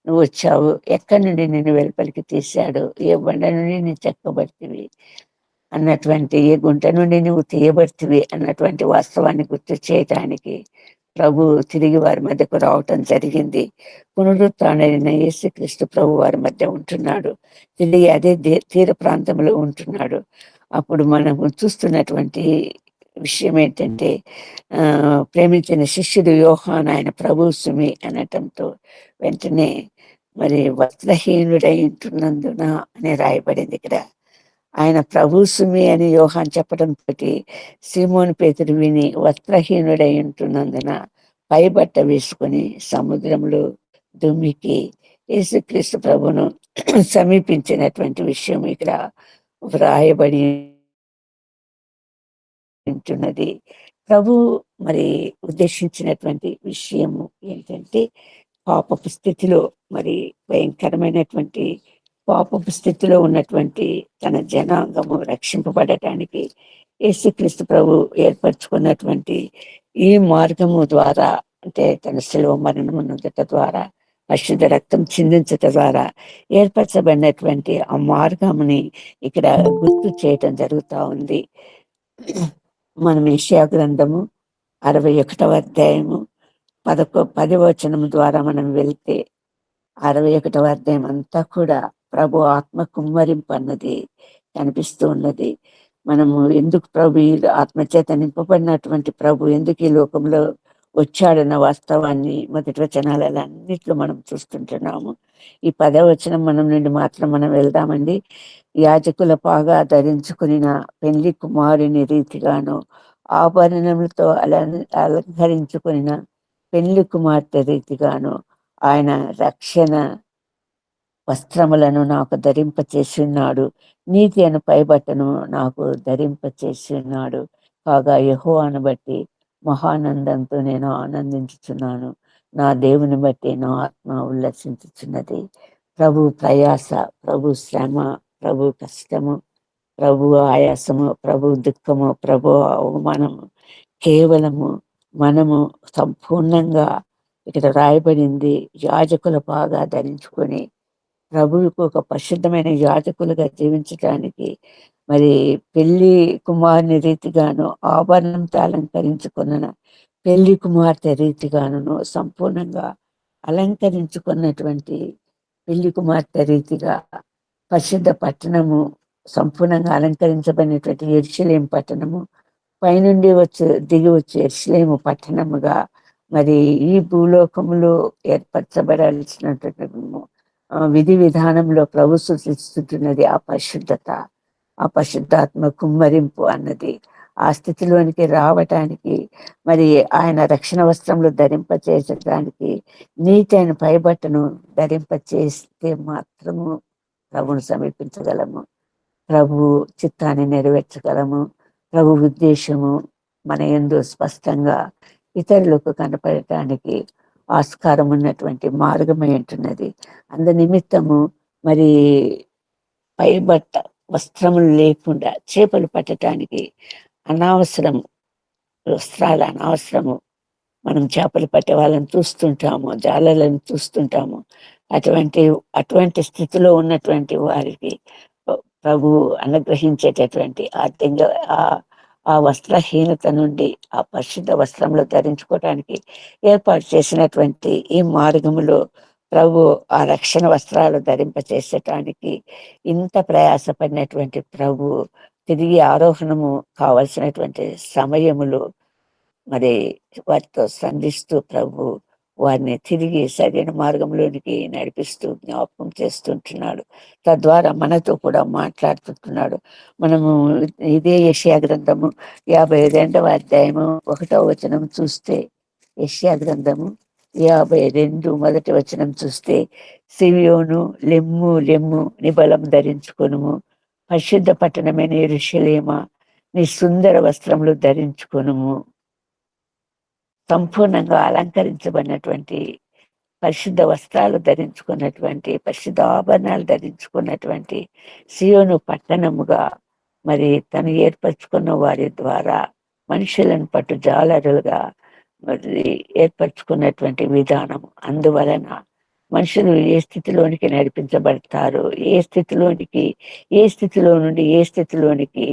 నువ్వు వచ్చావు, ఎక్కడి నుండి నిన్ను వెలుపలికి తీశాడు, ఏ బండ నుండి నీ చెక్కబడితివి అన్నటువంటి, ఏ గుంట నుండి నువ్వు తీయబడితివి అన్నటువంటి వాస్తవాన్ని గుర్తు చేయటానికి ప్రభు తిరిగి వారి మధ్యకు రావటం జరిగింది. పునరుత్థానుడైన యేసుక్రీస్తు ప్రభు వారి మధ్య ఉంటున్నాడు. తిరిగి అదే తీర ప్రాంతంలో ఉంటున్నాడు. అప్పుడు మనము చూస్తున్నటువంటి విషయం ఏంటంటే, ప్రేమించిన శిష్యుడు యోహాను ఆయన ప్రభు సుమి అనటంతో వెంటనే మరి వస్త్రహీనుడై ఉంటున్నందున అని రాయబడింది ఇక్కడ. ఆయన ప్రభు సుమి అని యోహాన్ చెప్పడం తోటి సీమోను పేతురు విని వస్త్రహీనుడై ఉంటున్నందున పైబట్ట వేసుకుని సముద్రంలో దుమ్మికి యేసుక్రీస్తు ప్రభును సమీపించినటువంటి విషయం ఇక్కడ వ్రాయబడి ఉంటున్నది. ప్రభు మరి ఉద్దేశించినటువంటి విషయము ఏంటంటే, పాపపు స్థితిలో, మరి భయంకరమైనటువంటి పాపపు స్థితిలో ఉన్నటువంటి తన జనాంగము రక్షింపబడటానికి యేసుక్రీస్తు ప్రభు ఏర్పరచుకున్నటువంటి ఈ మార్గము ద్వారా, అంటే తన శిలువ మరణము నొందట ద్వారా, పరిశుద్ధ రక్తం చిందించట ద్వారా ఏర్పరచబడినటువంటి ఆ మార్గముని ఇక్కడ గుర్తు చేయటం జరుగుతూ ఉంది. మనం యెషయా గ్రంథము 61వ అధ్యాయము 10వ వచనము ద్వారా మనం వెళ్తే, 61వ అధ్యాయం అంతా కూడా ప్రభు ఆత్మ కుమ్మరింపు అన్నది కనిపిస్తూ ఉన్నది. మనము ఎందుకు ప్రభు ఈ ఆత్మచేత నింపబడినటువంటి ప్రభు ఎందుకు ఈ లోకంలో వచ్చాడన్న వాస్తవాన్ని మొదటి వచనాలన్నిట్లో మనం చూస్తుంటున్నాము. ఈ 10వ వచనం మనం నుండి మాత్రం మనం వెళ్దామండి. యాజకుల పాగా ధరించుకుని పెళ్లి కుమారుని రీతిగాను, ఆభరణములతో అలంకరించుకుని పెళ్లి కుమార్తె రీతిగాను ఆయన రక్షణ వస్త్రములను నాకు ధరింపచేసి ఉన్నాడు, నీతి అను పైబట్టను నాకు ధరింపచేసి ఉన్నాడు. కాగా యెహోవాను బట్టి మహానందంతో నేను ఆనందించుచున్నాను, నా దేవుని బట్టి నా ఆత్మ ఉల్లసించుచున్నది. ప్రభు ప్రయాస, ప్రభు శ్రమ, ప్రభు కష్టము, ప్రభు ఆయాసము, ప్రభు దుఃఖము, ప్రభు అవమానము కేవలము మనము సంపూర్ణంగా ఇక్కడ రాయబడింది యాజకుల పాగా ధరించుకొని ప్రభువుకు ఒక పరిశుద్ధమైన యాజకులుగా జీవించడానికి, మరి పెళ్లి కుమారుని రీతిగాను, ఆభరణంతో అలంకరించుకున్న పెళ్లి కుమార్తె రీతిగాను సంపూర్ణంగా అలంకరించుకున్నటువంటి పెళ్లి కుమార్తె రీతిగా పరిశుద్ధ పట్టణము, సంపూర్ణంగా అలంకరించబడినటువంటి యెరూషలేము పట్టణము, పైనుండి దిగి వచ్చే యెరూషలేము పట్టణముగా మరి ఈ భూలోకంలో ఏర్పరచబడాల్సినటువంటి విధి విధానంలో ప్రభు సృష్టిస్తున్నది ఆ పరిశుద్ధత, ఆ పరిశుద్ధాత్మ కుమ్మరింపు అన్నది. ఆ స్థితిలోనికి రావటానికి, మరి ఆయన రక్షణ వస్త్రంలో ధరింపచేసడానికి, నీతి అయిన పైబట్టను ధరింపచేస్తే మాత్రము ప్రభును సమీపించగలము, ప్రభు చిత్తాన్ని నెరవేర్చగలము. ప్రభు ఉద్దేశము మన యందు స్పష్టంగా ఇతరులకు కనపడటానికి ఆస్కారం ఉన్నటువంటి మార్గమై ఉంటున్నది. అందు నిమిత్తము మరి పైబట్ట వస్త్రములు లేకుండా చేపలు పట్టడానికి అనవసరము, వస్త్రాలు అనవసరము. మనం చేపలు పట్టే వాళ్ళని చూస్తుంటాము, జాలలను చూస్తుంటాము. అటువంటి అటువంటి స్థితిలో ఉన్నటువంటి వారికి ప్రభు అనుగ్రహించేటటువంటి ఆర్థికంగా ఆ ఆ వస్త్రహీనత నుండి ఆ పరిశుద్ధ వస్త్రంలో ధరించుకోవడానికి ఏర్పాటు చేసినటువంటి ఈ మార్గములో ప్రభు ఆ రక్షణ వస్త్రాలు ధరింపచేసటానికి ఇంత ప్రయాసపడినటువంటి ప్రభు తిరిగి ఆరోహణము కావలసినటువంటి సమయములో మరి వారితో సంధిస్తూ ప్రభు వారిని తిరిగి సరైన మార్గంలోనికి నడిపిస్తూ జ్ఞాపకం చేస్తుంటున్నాడు. తద్వారా మనతో కూడా మాట్లాడుతుంటున్నాడు. మనము ఇదే యెషయా గ్రంథము 52వ అధ్యాయము 1వ వచనం చూస్తే, యెషయా గ్రంథము 52 మొదటి వచనం చూస్తే, సిమియోను లెమ్ము లెమ్ము నీ బలం ధరించుకొనుము, పరిశుద్ధ పట్టణమైన యెరూషలేమా నీ సుందర వస్త్రములు ధరించుకొనుము. సంపూర్ణంగా అలంకరించబడినటువంటి పరిశుద్ధ వస్త్రాలు ధరించుకున్నటువంటి పరిశుద్ధ ఆభరణాలు ధరించుకున్నటువంటి సియోను పట్టణముగా మరి తను ఏర్పరచుకున్న వారి ద్వారా మనుషులను పట్టు జాలరులుగా మరి ఏర్పరచుకున్నటువంటి విధానం. అందువలన మనుషులు ఏ స్థితిలోనికి నడిపించబడతారు, ఏ స్థితిలో నుండి ఏ స్థితిలోనికి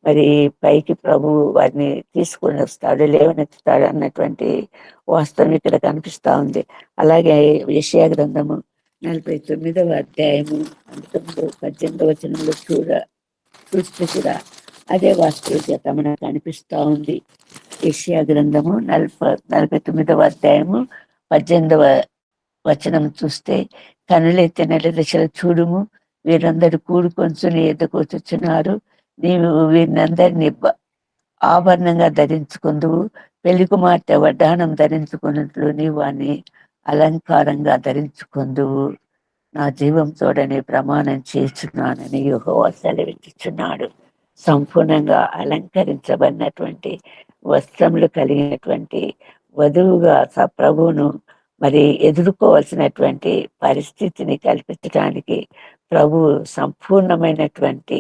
మరి పైకి ప్రభు వారిని తీసుకుని వస్తాడు, లేవనెత్తుతాడు అన్నటువంటి వాస్తవం ఇక్కడ కనిపిస్తా ఉంది. అలాగే యెషయా గ్రంథము 49వ అధ్యాయము 18 వచనంలో చూస్తే కూడా అదే వాస్తవికత మనకు కనిపిస్తా ఉంది. యెషయా గ్రంథము 49వ అధ్యాయము 18వ వచనం చూస్తే, కనులెత్తి నెల దశలు చూడుము, వీరందరూ కూడుకొంచు నీ ఎద్దకు వచ్చుచున్నారు, నీవు వీరినందరినీ ఆభరణంగా ధరించుకుందువు, పెళ్లి కుమార్తె వడ్డానం ధరించుకున్నట్లు నీవు వాణ్ణి అలంకారంగా ధరించుకుందువు, నా జీవం తోడని ప్రమాణం చేస్తున్నానని యెహోవా సెలవిచ్చుచున్నాడు. సంపూర్ణంగా అలంకరించబడినటువంటి వస్త్రములు కలిగినటువంటి వధువుగా ప్రభువును మరి ఎదుర్కోవాల్సినటువంటి పరిస్థితిని కల్పించడానికి ప్రభు సంపూర్ణమైనటువంటి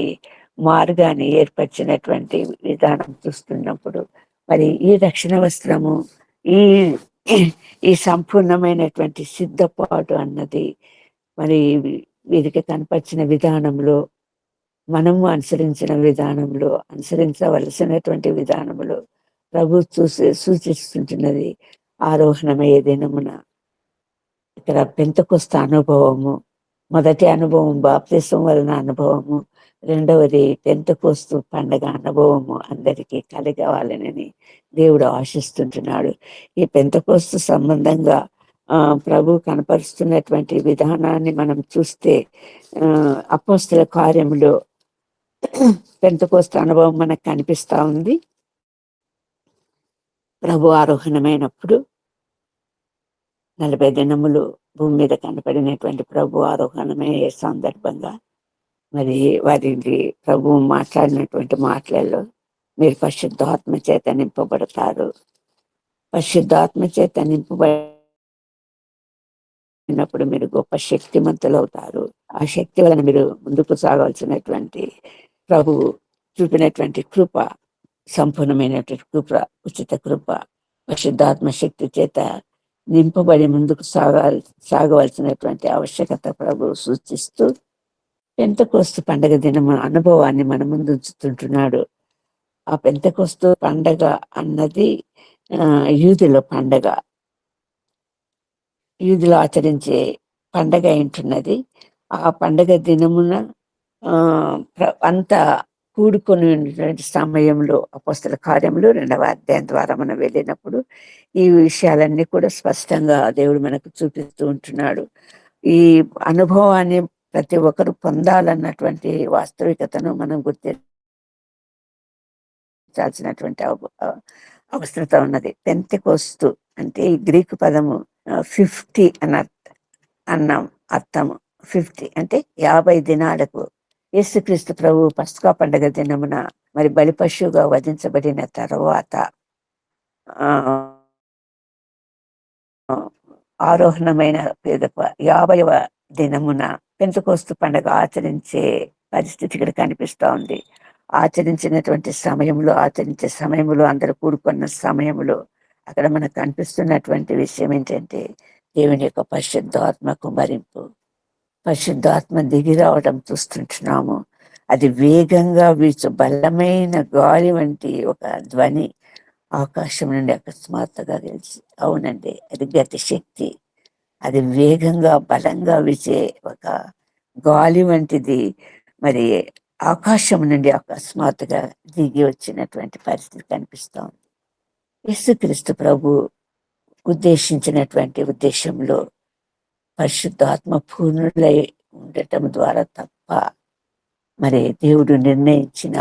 మార్గాన్ని ఏర్పరిచినటువంటి విధానం చూస్తున్నప్పుడు మరి ఈ రక్షణ వస్త్రము ఈ ఈ సంపూర్ణమైనటువంటి సిద్ధపాటు అన్నది మరి వీరికి కనపరిచిన విధానంలో, మనము అనుసరించవలసినటువంటి విధానంలో ప్రభు సూచిస్తుంటున్నది. ఆరోహణమయ్యే దినమున ఇక్కడ పెంతెకొస్తు అనుభవము, మొదటి అనుభవం బాప్తిసం వలన అనుభవము, రెండవది పెంతెకొస్తు పండగ అనుభవము అందరికీ కలగవాలనని దేవుడు ఆశిస్తుంటున్నాడు. ఈ పెంతెకొస్తు సంబంధంగా ప్రభు కనపరుస్తున్నటువంటి విధానాన్ని మనం చూస్తే అపోస్తల కార్యములో పెంతెకొస్తు అనుభవం మనకు కనిపిస్తా ఉంది. ప్రభు ఆరోహణమైనప్పుడు 40 దినములు భూమి మీద కనపడినటువంటి ప్రభు ఆరోహణమయ్యే సందర్భంగా మరి వారికి ప్రభు మాట్లాడినటువంటి మాటలలో, మీరు పరిశుద్ధాత్మ చేత నింపబడతారు, పరిశుద్ధాత్మ చేత నింపబడినప్పుడు మీరు గొప్ప శక్తిమంతులు అవుతారు, ఆ శక్తి వలన మీరు ముందుకు సాగాల్సినటువంటి ప్రభు చూపినటువంటి కృప, సంపూర్ణమైనటువంటి కృప, ఉచిత కృప, పరిశుద్ధాత్మ శక్తి చేత నింపబడి ముందుకు సాగవలసినటువంటి ఆవశ్యకత ప్రభు సూచిస్తూ పెంతెకొస్తు పండగ దినం అనుభవాన్ని మన ముందు ఉంచుతుంటున్నాడు. ఆ పెంతెకొస్తు పండగ అన్నది యూదుల పండగ, యూదులు ఆచరించే పండగ ఏంటున్నది. ఆ పండగ దినమున అంతా కూడుకొని ఉన్నటువంటి సమయంలో అపోస్తల కార్యములు 2వ అధ్యాయం ద్వారా మనం వెళ్ళినప్పుడు ఈ విషయాలన్నీ కూడా స్పష్టంగా దేవుడు మనకు చూపిస్తూ ఉంటున్నాడు. ఈ అనుభవాన్ని ప్రతి ఒక్కరు పొందాలన్నటువంటి వాస్తవికతను మనం గుర్తించాల్సినటువంటి అవసరత ఉన్నది. పెంతెకొస్తు అంటే ఈ గ్రీకు పదము 50 అన్న అర్థము. 50 అంటే 50 దినాలకు యేసుక్రీస్తు ప్రభు పస్కా పండగ దినమున మరి బలి పశువుగా వధించబడిన తర్వాత ఆరోహణమైన 50వ దినమున పెంతెకొస్తు పండగ ఆచరించే పరిస్థితి ఇక్కడ కనిపిస్తా ఉంది. ఆచరించే సమయంలో అందరూ కూడుకున్న సమయంలో అక్కడ మనకు కనిపిస్తున్నటువంటి విషయం ఏంటంటే దేవుని యొక్క పరిశుద్ధాత్మ కుమరింపు, పరిశుద్ధాత్మ దిగి రావడం చూస్తుంటున్నాము. అది వేగంగా వీచు బలమైన గాలి వంటి ఒక ధ్వని ఆకాశం నుండి అకస్మాత్తుగా తెలిసి, అవునండి, అది గతి శక్తి. అది వేగంగా బలంగా వీచే ఒక గాలి వంటిది. మరి ఆకాశం నుండి అకస్మాత్తుగా దిగి వచ్చినటువంటి పరిస్థితి కనిపిస్తోంది. యేసుక్రీస్తు ప్రభు ఉద్దేశించినటువంటి ఉద్దేశంలో పరిశుద్ధాత్మ పూర్ణులై ఉండటం ద్వారా తప్ప, మరి దేవుడు నిర్ణయించిన,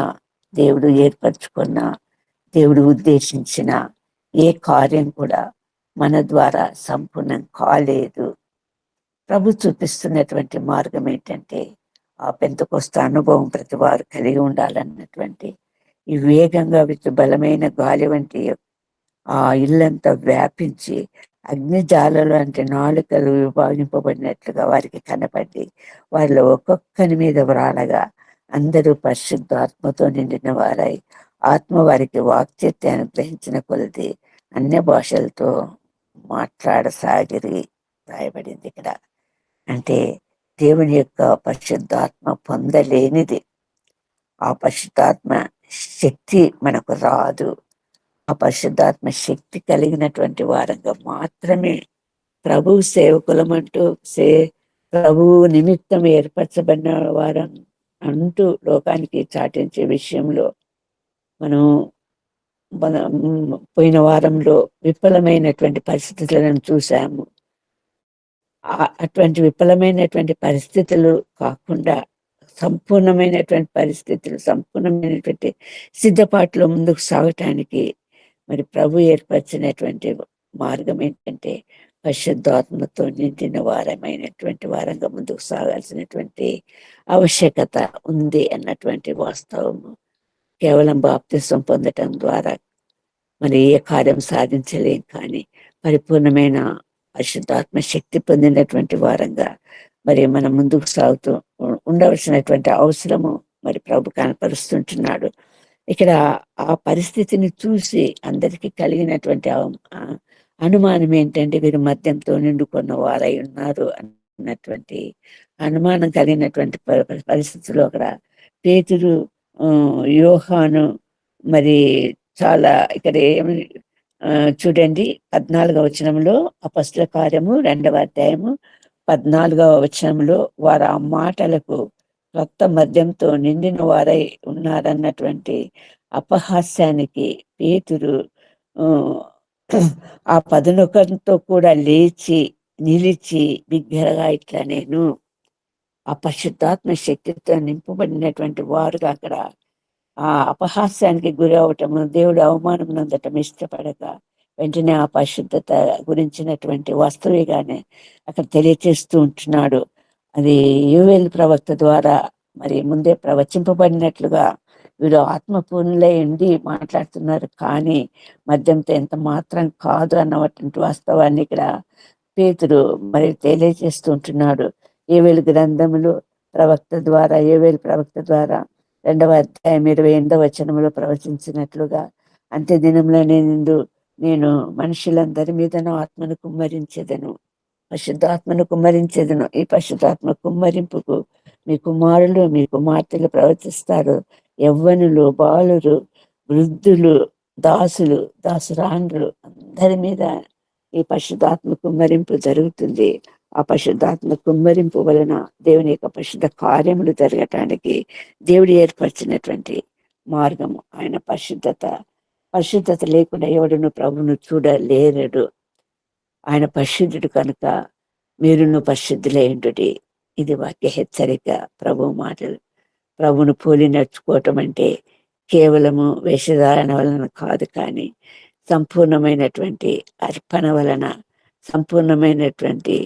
దేవుడు ఏర్పరచుకున్న, దేవుడు ఉద్దేశించిన ఏ కార్యం కూడా మన ద్వారా సంపూర్ణం కాలేదు. ప్రభు చూపిస్తున్నటువంటి మార్గం ఏంటంటే ఆ పెంతెకొస్తు అనుభవం ప్రతి వారు కలిగి ఉండాలన్నటువంటి ఈ వేగంగా బలమైన గాలి వంటి ఆ ఇల్లంతా వ్యాపించి అగ్నిజాలలు అంటే నాలుకలు విభాగింపబడినట్లుగా వారికి కనపడి వారిలో ఒక్కొక్కరి మీద వ్రాలగా అందరూ పరిశుద్ధాత్మతో నిండిన వారై ఆత్మ వారికి వాక్చత్యాన్ని గ్రహించిన కొలది అన్య భాషలతో మాట్లాడసాగిరి రాయబడింది ఇక్కడ. అంటే దేవుని యొక్క పరిశుద్ధాత్మ పొందలేనిది, ఆ పరిశుద్ధాత్మ శక్తి మనకు రాదు. ఆ పరిశుద్ధాత్మ శక్తి కలిగినటువంటి వారంగా మాత్రమే ప్రభు సేవకులమంటూ ప్రభువు నిమిత్తం ఏర్పరచబడిన వారం అంటూ లోకానికి చాటించే విషయంలో మనం పోయిన వారంలో విఫలమైనటువంటి పరిస్థితులను చూసాము. అటువంటి విఫలమైనటువంటి పరిస్థితులు కాకుండా సంపూర్ణమైనటువంటి పరిస్థితులు, సంపూర్ణమైనటువంటి సిద్ధపాటులో ముందుకు సాగటానికి మరి ప్రభు ఏర్పరిచినటువంటి మార్గం ఏంటంటే పరిశుద్ధాత్మతో నిండిన వారమైనటువంటి వారంగా ముందుకు సాగాల్సినటువంటి ఆవశ్యకత ఉంది అన్నటువంటి వాస్తవము. కేవలం బాప్తిసం పొందటం ద్వారా మరి ఏ కార్యం సాధించలేం, కానీ పరిపూర్ణమైన పరిశుద్ధాత్మ శక్తి పొందినటువంటి వారంగా మరి మనం ముందుకు సాగుతూ ఉండవలసినటువంటి అవసరము మరి ప్రభు కనపరుస్తుంటున్నాడు. ఇక్కడ ఆ పరిస్థితిని చూసి అందరికీ కలిగినటువంటి అనుమానం ఏంటంటే వీరు మద్యంతో నిండుకున్న వారై ఉన్నారు అన్నటువంటి అనుమానం కలిగినటువంటి పరిస్థితుల్లో అక్కడ పేతురు, యోహాను మరి చాలా ఇక్కడ ఏమి చూడండి 14వ వచనంలో అపొస్తలుల కార్యము 2వ అధ్యాయము 14వ వచనంలో వారు ఆ మాటలకు రక్త మద్యంతో నిండిన వారై ఉన్నారన్నటువంటి అపహాస్యానికి పేతురు ఆ 11తో కూడా లేచి నిలిచి బిగ్గరగా ఇట్లా నేను ఆ పరిశుద్ధాత్మ శక్తితో నింపబడినటువంటి వారుగా అక్కడ ఆ అపహాస్యానికి గురి అవటము, దేవుడు అవమానం నందటం ఇష్టపడక వెంటనే ఆ పరిశుద్ధత గురించినటువంటి వాస్తవిగానే అక్కడ తెలియచేస్తూ ఉంటున్నాడు. అది యోవేలు ప్రవక్త ద్వారా మరి ముందే ప్రవచింపబడినట్లుగా వీరు ఆత్మపూర్ణులై ఉండి మాట్లాడుతున్నారు, కానీ మద్యంతో ఎంత మాత్రం కాదు అన్నటువంటి వాస్తవాన్ని ఇక్కడ పేతురు మరి తెలియజేస్తూ ఉంటున్నాడు. యోవేలు గ్రంథములు ప్రవక్త ద్వారా, యోవేలు ప్రవక్త ద్వారా 2వ అధ్యాయం 28వ వచనంలో ప్రవచించినట్లుగా అంత్య దినంలో నేను మనుషులందరి మీద ఆత్మను కుమ్మరించేదను, పరిశుద్ధాత్మను కుమ్మరించేదను. ఈ పరిశుద్ధాత్మ కుమ్మరింపుకు మీ కుమారులు మీ కుమార్తెలు ప్రవర్తిస్తారు. యవ్వనులు, బాలురు, వృద్ధులు, దాసులు, దాసురాండ్రులు అందరి మీద ఈ పరిశుద్ధాత్మ కుమ్మరింపు జరుగుతుంది. ఆ పరిశుద్ధాత్మ కుమ్మరింపు వలన దేవుని యొక్క పరిశుద్ధ కార్యములు జరగటానికి దేవుడు ఏర్పరిచినటువంటి మార్గము ఆయన పరిశుద్ధత. పరిశుద్ధత లేకుండా ఎవడును ప్రభును చూడలేరడు. ఆయన పరిశుద్ధుడు కనుక మీరును పరిశుద్ధులైండుడి. ఇది వాక్య హెచ్చరిక, ప్రభు మాటలు. ప్రభును పోలి నడుచుకోవటం అంటే కేవలము వేషధారణ వలన కాదు, కానీ సంపూర్ణమైనటువంటి అర్పణ వలన, సంపూర్ణమైనటువంటి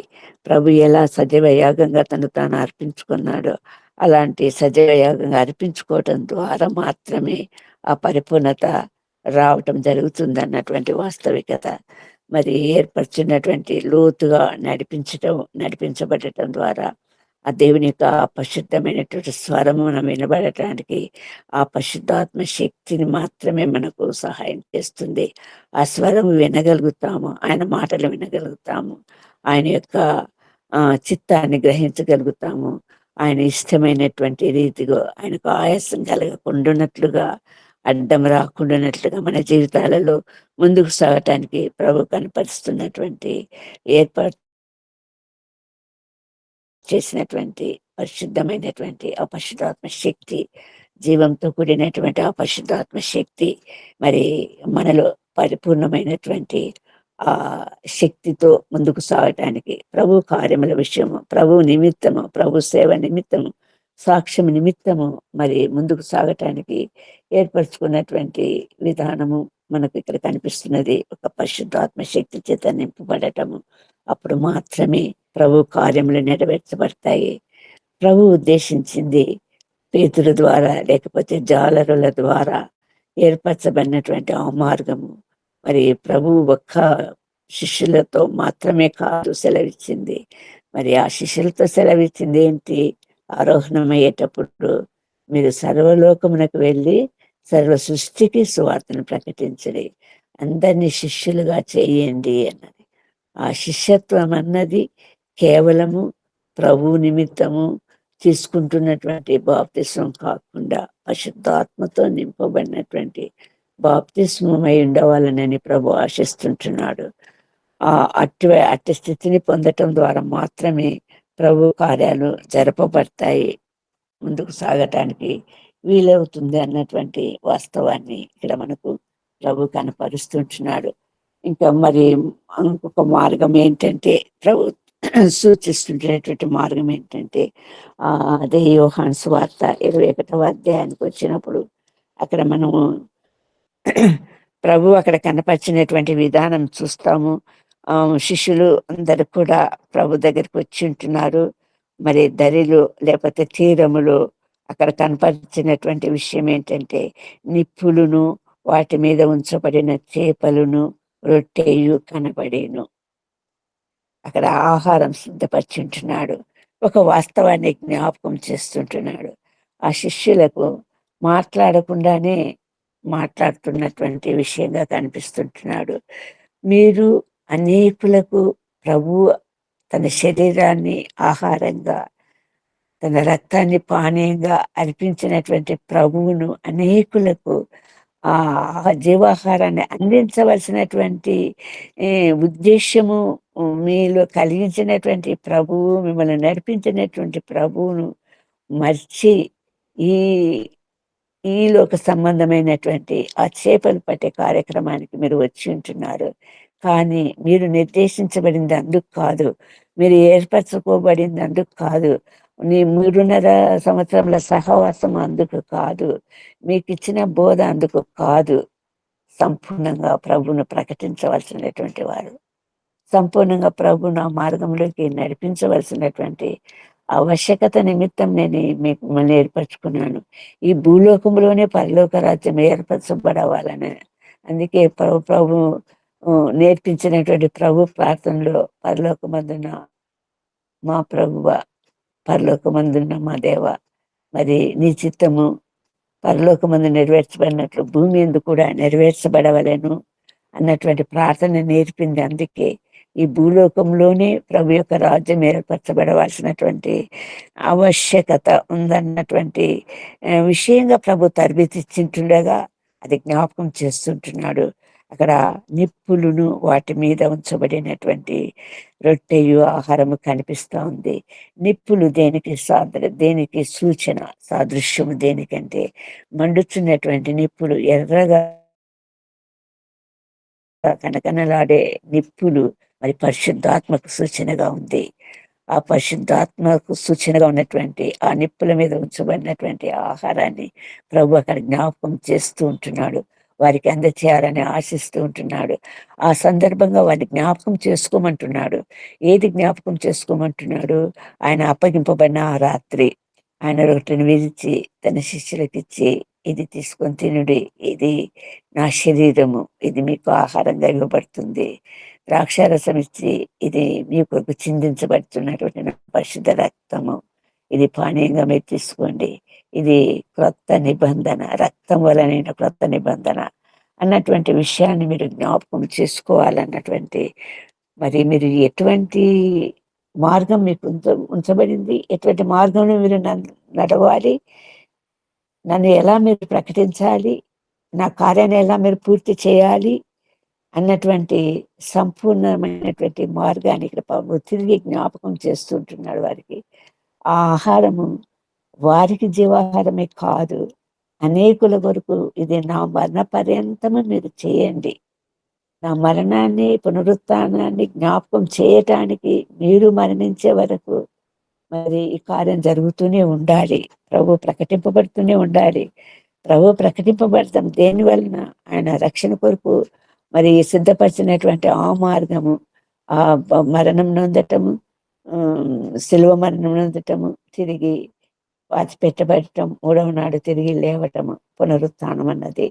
ప్రభు ఎలా సజీవ యాగంగా తను తాను అర్పించుకున్నాడో అలాంటి సజీవ యాగంగా అర్పించుకోవటం ద్వారా మాత్రమే ఆ పరిపూర్ణత రావటం జరుగుతుంది అన్నటువంటి వాస్తవికత. మరి ఏర్పరిచినటువంటి లోతుగా నడిపించబడటం ద్వారా ఆ దేవుని యొక్క పరిశుద్ధమైనటువంటి స్వరము మనం వినబడటానికి ఆ పరిశుద్ధాత్మ శక్తిని మాత్రమే మనకు సహాయం చేస్తుంది. ఆ స్వరం వినగలుగుతాము, ఆయన మాటలు వినగలుగుతాము, ఆయన యొక్క చిత్తాన్ని గ్రహించగలుగుతాము. ఆయన ఇష్టమైనటువంటి రీతిగా ఆయనకు ఆయాసం కలగకుండానట్లుగా, అడ్డం రాకుండానట్లుగా మన జీవితాలలో ముందుకు సాగటానికి ప్రభు కనపరుస్తున్నటువంటి ఏర్పాటు చేసినటువంటి పరిశుద్ధమైనటువంటి ఆ పరిశుద్ధాత్మ శక్తి, జీవంతో కూడినటువంటి ఆ పరిశుద్ధాత్మ శక్తి మరి మనలో పరిపూర్ణమైనటువంటి ఆ శక్తితో ముందుకు సాగటానికి, ప్రభు కార్యముల విషయము, ప్రభు నిమిత్తము, ప్రభు సేవ నిమిత్తము, సాక్ష్యం నిమిత్తము మరి ముందుకు సాగటానికి ఏర్పరచుకున్నటువంటి విధానము మనకు ఇక్కడ కనిపిస్తున్నది. ఒక పరిశుద్ధాత్మ శక్తి చేత నింపబడటము, అప్పుడు మాత్రమే ప్రభు కార్యములు నెరవేర్చబడతాయి. ప్రభు ఉద్దేశించింది పేతుల ద్వారా లేకపోతే జాలరుల ద్వారా ఏర్పరచబడినటువంటి ఆ మార్గము మరి ప్రభు ఒక్క శిష్యులతో మాత్రమే కాదు సెలవిచ్చింది. మరి ఆ శిష్యులతో సెలవిచ్చింది ఏంటి? ఆరోహణమయ్యేటప్పుడు మీరు సర్వలోకమునకు వెళ్ళి సర్వ సృష్టికి సువార్తను ప్రకటించండి, అందరినీ శిష్యులుగా చేయండి అన్నది. ఆ శిష్యత్వం అన్నది కేవలము ప్రభు నిమిత్తము తీసుకుంటున్నటువంటి బాప్తిస్మం కాకుండా పరిశుద్ధాత్మతో నింపబడినటువంటి బాప్తిస్మమై ఉండవాలనని ప్రభు ఆశిస్తుంటున్నాడు. అట్టి స్థితిని పొందటం ద్వారా మాత్రమే ప్రభు కార్యాలు జరపబడతాయి, ముందుకు సాగటానికి వీలవుతుంది అన్నటువంటి వాస్తవాన్ని ఇక్కడ మనకు ప్రభు కనపరుస్తుంటున్నాడు. ఇంకా మరి ఇంకొక మార్గం ఏంటంటే, ప్రభు సూచిస్తుంటున్నటువంటి మార్గం ఏంటంటే, అదే యోహాను సువార్త 21వ అధ్యాయానికి వచ్చినప్పుడు అక్కడ మనము ప్రభు అక్కడ కనపరిచినటువంటి విధానం చూస్తాము. శిష్యులు అందరు కూడా ప్రభు దగ్గరికి వచ్చి ఉంటున్నారు. మరి దరిలో లేకపోతే తీరములో అక్కడ కనపరిచినటువంటి విషయం ఏంటంటే, నిప్పులును వాటి మీద ఉంచబడిన చేపలును రొట్టెయు కనబడేను. అక్కడ ఆహారం సిద్ధపరిచుంటున్నాడు. ఒక వాస్తవాన్ని జ్ఞాపకం చేస్తుంటున్నాడు. ఆ శిష్యులకు మాట్లాడకుండానే మాట్లాడుతున్నటువంటి విషయంగా కనిపిస్తుంటున్నాడు. మీరు అనేకులకు ప్రభు తన శరీరాన్ని ఆహారంగా, తన రక్తాన్ని పానీయంగా అర్పించినటువంటి ప్రభువును అనేకులకు ఆ జీవాహారాన్ని అందించవలసినటువంటి ఉద్దేశము మీలో కలిగించినటువంటి ప్రభువు, మిమ్మల్ని నడిపించినటువంటి ప్రభువును మర్చి ఈ ఈ లోక సంబంధమైనటువంటి ఆ చేపలు పట్టే కార్యక్రమానికి మీరు వచ్చి ఉంటున్నారు. కానీ మీరు నిర్దేశించబడింది అందుకు కాదు, మీరు ఏర్పరచుకోబడింది అందుకు కాదు, 3.5 సంవత్సరముల సహవాసం అందుకు కాదు, మీకు ఇచ్చిన బోధ అందుకు కాదు. సంపూర్ణంగా ప్రభువును ప్రకటించవలసినటువంటి వారు, సంపూర్ణంగా ప్రభువును ఆ మార్గంలోకి నడిపించవలసినటువంటి ఆవశ్యకత నిమిత్తం నేను మిమ్మల్ని ఏర్పరచుకున్నాను. ఈ భూలోకంలోనే పరలోక రాజ్యం ఏర్పరచబడవాలని. అందుకే ప్రభు నేర్పించినటువంటి ప్రభు ప్రార్థనలో, పరలోకమందున్న మా ప్రభువ, పరలోకమందున్న మా దేవ, మరి నీ చిత్తము పరలోకమందు నెరవేర్చబడినట్లు భూమి ఎందు కూడా నెరవేర్చబడవలెను అన్నటువంటి ప్రార్థన నేర్పింది. అందుకే ఈ భూలోకంలోనే ప్రభు యొక్క రాజ్యం ఏర్పరచబడవలసినటువంటి ఆవశ్యకత ఉందన్నటువంటి విషయంగా ప్రభు తరబితిచ్చింటుండగా అది జ్ఞాపకం చేస్తుంటున్నాడు. అక్కడ నిప్పులును వాటి మీద ఉంచబడినటువంటి రొట్టెయు ఆహారము కనిపిస్తూ ఉంది. నిప్పులు దేనికి సూచన, సాదృశ్యము దేనికంటే, మండుచున్నటువంటి నిప్పులు, ఎర్రగా కనకనలాడే నిప్పులు మరి పరిశుద్ధాత్మకు సూచనగా ఉంది. ఆ పరిశుద్ధాత్మకు సూచనగా ఉన్నటువంటి ఆ నిప్పుల మీద ఉంచబడినటువంటి ఆహారాన్ని ప్రభు అక్కడ జ్ఞాపకం చేస్తూ ఉంటున్నాడు, వారికి అందచేయాలని ఆశిస్తూ ఉంటున్నాడు. ఆ సందర్భంగా వారిని జ్ఞాపకం చేసుకోమంటున్నాడు. ఏది జ్ఞాపకం చేసుకోమంటున్నాడు? ఆయన అప్పగింపబడిన ఆ రాత్రి ఆయన రొట్టెను విరిచి తన శిష్యులకిచ్చి, ఇది తీసుకొని తినుడి, ఇది నా శరీరము, ఇది మీకు ఆహారంగా ఇవ్వబడుతుంది. ద్రాక్షారసం ఇచ్చి, ఇది మీ కొరకు చిందించబడుతున్నటువంటి నా పరిశుద్ధ రక్తము, ఇది పానీయంగా మీరు తీసుకోండి, ఇది క్రొత్త నిబంధన, రక్తం వలనైన క్రొత్త నిబంధన అన్నటువంటి విషయాన్ని మీరు జ్ఞాపకం చేసుకోవాలన్నటువంటి, మరి మీరు ఎటువంటి మార్గం మీకు ఉంచబడింది, ఎటువంటి మార్గంలో మీరు నడవాలి, నన్ను ఎలా మీరు ప్రకటించాలి, నా కార్యాన్ని ఎలా మీరు పూర్తి చేయాలి అన్నటువంటి సంపూర్ణమైనటువంటి మార్గాన్ని ఇక్కడ ప్రభు తిరిగి జ్ఞాపకం చేస్తుంటున్నాడు వారికి. ఆ ఆహారము వారికి జీవాహారమే కాదు, అనేకుల కొరకు ఇది నా మరణ పర్యంతము మీరు చేయండి. నా మరణాన్ని, పునరుత్థానాన్ని జ్ఞాపకం చేయటానికి మీరు మరణించే వరకు మరి ఈ కార్యం జరుగుతూనే ఉండాలి. ప్రభు ప్రకటింపబడుతూనే ఉండాలి. ప్రభు ప్రకటింపబడతాం దేని వలన? ఆయన రక్షణ కొరకు మరి సిద్ధపరిచినటువంటి ఆ మార్గము, ఆ మరణం నొందటము, శిలువ మరణం నొందటము, తిరిగి పాతి పెట్టబడటం, మూడవ నాడు తిరిగి లేవటము, పునరుత్థానం అన్నది.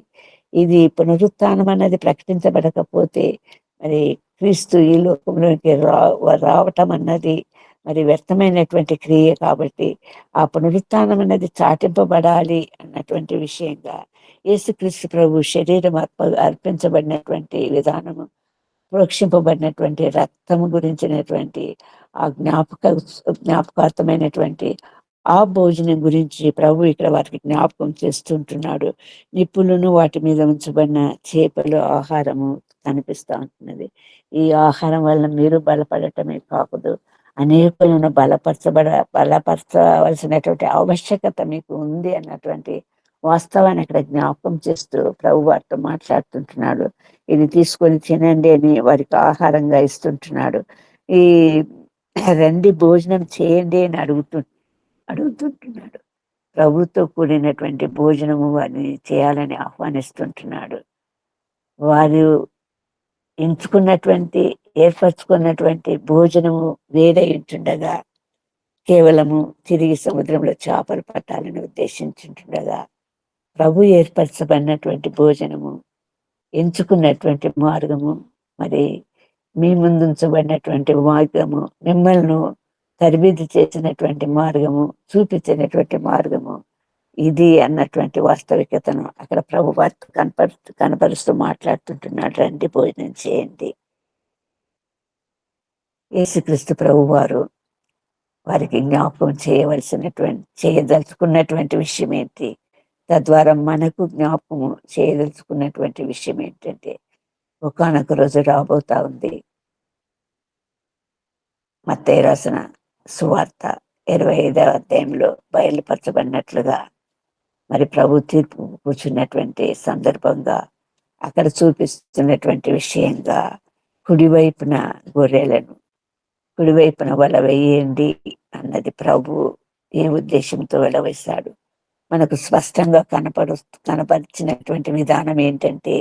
ఇది పునరుత్థానం అన్నది ప్రకటించబడకపోతే మరి క్రీస్తు ఈ లోకంలోకి రావటం అన్నది మరి వ్యర్థమైనటువంటి క్రియ. కాబట్టి ఆ పునరుత్థానం అనేది చాటింపబడాలి అన్నటువంటి విషయంగా యేసుక్రీస్తు ప్రభు శరీరం అర్పించబడినటువంటి విధానము, ప్రోక్షింపబడినటువంటి రక్తము గురించినటువంటి ఆ జ్ఞాపకార్థమైనటువంటి ఆ భోజనం గురించి ప్రభు ఇక్కడ వారికి జ్ఞాపకం చేస్తుంటున్నాడు. నిప్పులను వాటి మీద ఉంచబడిన చేపలు ఆహారము కనిపిస్తూ ఉంటున్నది. ఈ ఆహారం వల్ల మీరు బలపడటమే కాకూడదు, అనేకులను బలపరచవలసినటువంటి ఆవశ్యకత మీకు ఉంది అన్నటువంటి వాస్తవాన్ని అక్కడ జ్ఞాపకం చేస్తూ ప్రభు వారితో మాట్లాడుతుంటున్నాడు. ఇది తీసుకొని తినండి అని వారికి ఆహారంగా ఇస్తుంటున్నాడు. ఈ రండి భోజనం చేయండి అని అడుగుతుంటున్నాడు. ప్రభుతో కూడినటువంటి భోజనము వారిని చేయాలని ఆహ్వానిస్తుంటున్నాడు. వారు ఎంచుకున్నటువంటి, ఏర్పరచుకున్నటువంటి భోజనము వేరే ఉంటుండగా, కేవలము తిరిగి సముద్రంలో చేపలు పట్టాలని ఉద్దేశించుంటుండగా, ప్రభు ఏర్పరచబడినటువంటి భోజనము, ఎంచుకున్నటువంటి మార్గము, మరి మీ ముందుంచబడినటువంటి మార్గము, మిమ్మల్ని తరబిది చేసినటువంటి మార్గము, చూపించినటువంటి మార్గము ఇది అన్నటువంటి వాస్తవికతను అక్కడ ప్రభు వారితో కనపరుస్తూ మాట్లాడుతుంటున్నాడు. రండి భోజనం చేయండి. యేసుక్రీస్తు ప్రభు వారు వారికి జ్ఞాపకం చేయదలుచుకున్నటువంటి విషయం ఏంటి, తద్వారా మనకు జ్ఞాపకము చేయదలుచుకున్నటువంటి విషయం ఏంటంటే, ఒకానొక రోజు రాబోతా ఉంది. మత్తయి రాసిన సువార్త 25వ అధ్యాయంలో బయలుపరచబడినట్లుగా మరి ప్రభు తీర్పు కూర్చున్నటువంటి సందర్భంగా అక్కడ చూపిస్తున్నటువంటి విషయంగా, కుడివైపున గొర్రెలను, కుడివైపున వల వేయండి అన్నది ప్రభు ఏ ఉద్దేశంతో వెలవేశాడు మనకు స్పష్టంగా కనపరిచినటువంటి విధానం ఏంటంటే,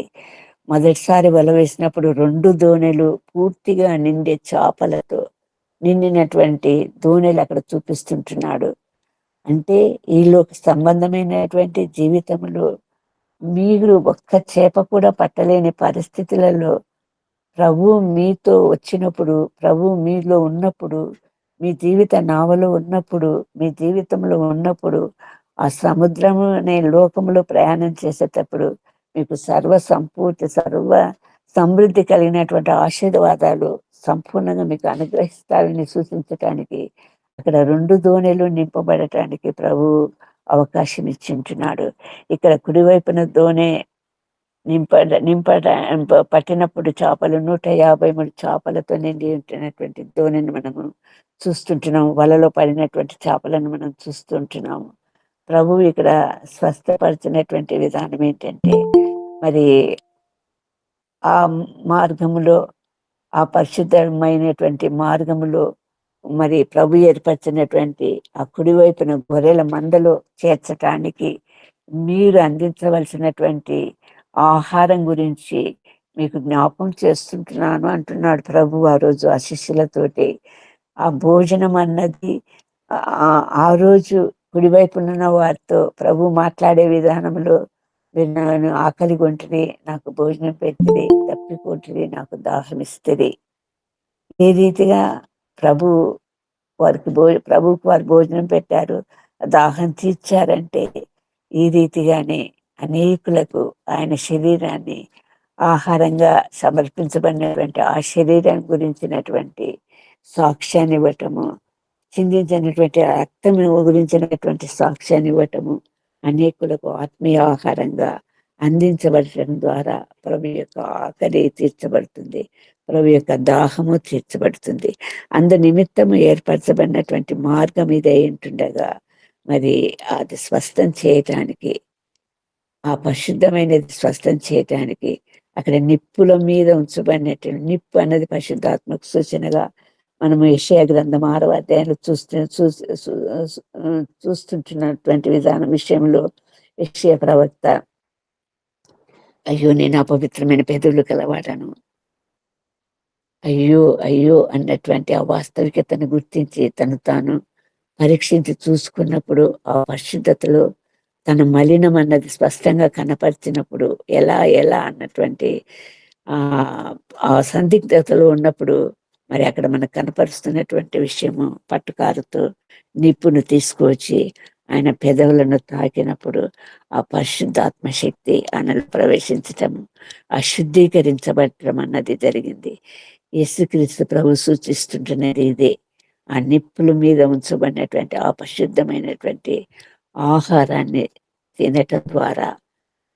మొదటిసారి వల వేసినప్పుడు 2 దోణెలు పూర్తిగా నిండే చేపలతో నిండినటువంటి దోణెలు అక్కడ చూపిస్తుంటున్నాడు. అంటే ఈలోకి సంబంధమైనటువంటి జీవితంలో మీరు ఒక్క చేప కూడా పట్టలేని పరిస్థితులలో ప్రభు మీతో వచ్చినప్పుడు, ప్రభు మీలో ఉన్నప్పుడు, మీ జీవిత నావలో ఉన్నప్పుడు, మీ జీవితంలో ఉన్నప్పుడు, ఆ సముద్రము అనే లోకంలో ప్రయాణం చేసేటప్పుడు మీకు సర్వ సమృద్ధి కలిగినటువంటి ఆశీర్వాదాలు సంపూర్ణంగా మీకు అనుగ్రహిస్తారని సూచించటానికి అక్కడ 2 దోణెలు నింపబడటానికి ప్రభు అవకాశం ఇచ్చింటున్నాడు. ఇక్కడ కుడివైపున దోణె పట్టినప్పుడు చేపలు 153 చేపలతో నిండి ఉంటున్నటువంటి దోణిని మనము చూస్తుంటున్నాము. వలలో పడినటువంటి చేపలను మనం చూస్తుంటున్నాము. ప్రభు ఇక్కడ స్వస్థపరిచినటువంటి విధానం ఏంటంటే, మరి ఆ మార్గములో, ఆ పరిశుద్ధమైనటువంటి మార్గములో మరి ప్రభు ఏర్పరిచినటువంటి ఆ కుడివైపున గొర్రెల మందలో చేర్చటానికి మీరు అందించవలసినటువంటి ఆహారం గురించి మీకు జ్ఞాపకం చేస్తుంటున్నాను అంటున్నాడు ప్రభు ఆ రోజు ఆ శిష్యులతోటి. ఆ భోజనం అన్నది ఆ రోజు కుడివైపున వారితో ప్రభు మాట్లాడే విధానంలో, మీరు నన్ను ఆకలి కొంటిరి, నాకు భోజనం పెట్టిరి, తప్పికొంటిరి, నాకు దాహం ఇస్తుంది. ఏ రీతిగా ప్రభు వారికి ప్రభువుకి వారు భోజనం పెట్టారు, దాహం తీర్చారంటే ఈ రీతిగానే అనేకులకు ఆయన శరీరాన్ని ఆహారంగా సమర్పించబడినటువంటి ఆ శరీరం గురించినటువంటి సాక్ష్యాన్ని ఇవ్వటము, చిందించినటువంటి రక్తం గురించినటువంటి సాక్ష్యాన్ని ఇవ్వటము, అనేకులకు ఆత్మీయ ఆహారంగా అందించబడటం ద్వారా ప్రభు యొక్క ఆకలి తీర్చబడుతుంది, ప్రభు యొక్క దాహము తీర్చబడుతుంది. అందు నిమిత్తము ఏర్పరచబడినటువంటి మార్గం ఇదే ఉంటుండగా మరి అది స్వస్థం చేయటానికి, ఆ పరిశుద్ధమైనది స్వస్థం చేయటానికి అక్కడ నిప్పుల మీద ఉంచబడినట్టు, నిప్పు అన్నది పరిశుద్ధాత్మకు సూచనగా మనము యెషయా గ్రంథం 6వ అధ్యాయంలో చూస్తుంటున్నటువంటి విధానం విషయంలో యెషయా ప్రవక్త, అయ్యో నేను అపవిత్రమైన పెదవులు కలవాడను, అయ్యో అయ్యో అన్నటువంటి ఆ వాస్తవికతను గుర్తించి తను తాను పరీక్షించి చూసుకున్నప్పుడు ఆ పరిశుద్ధతలో తన మలినం అన్నది స్పష్టంగా కనపరిచినప్పుడు ఎలా ఎలా అన్నటువంటి ఆ సందిగ్ధతలో ఉన్నప్పుడు మరి అక్కడ మనకు కనపరుస్తున్నటువంటి విషయము పట్టుకారుతో నిప్పును తీసుకొచ్చి ఆయన పెదవులను తాకినప్పుడు ఆ పరిశుద్ధాత్మ శక్తి ఆయనలో ప్రవేశించటము, ఆ శుద్ధీకరించబడటం అన్నది జరిగింది. యేసుక్రీస్తు ప్రభు సూచిస్తుంటున్నది ఇదే. ఆ నిప్పుల మీద ఉంచబడినటువంటి ఆ పరిశుద్ధమైనటువంటి ఆహారాన్ని తినటం ద్వారా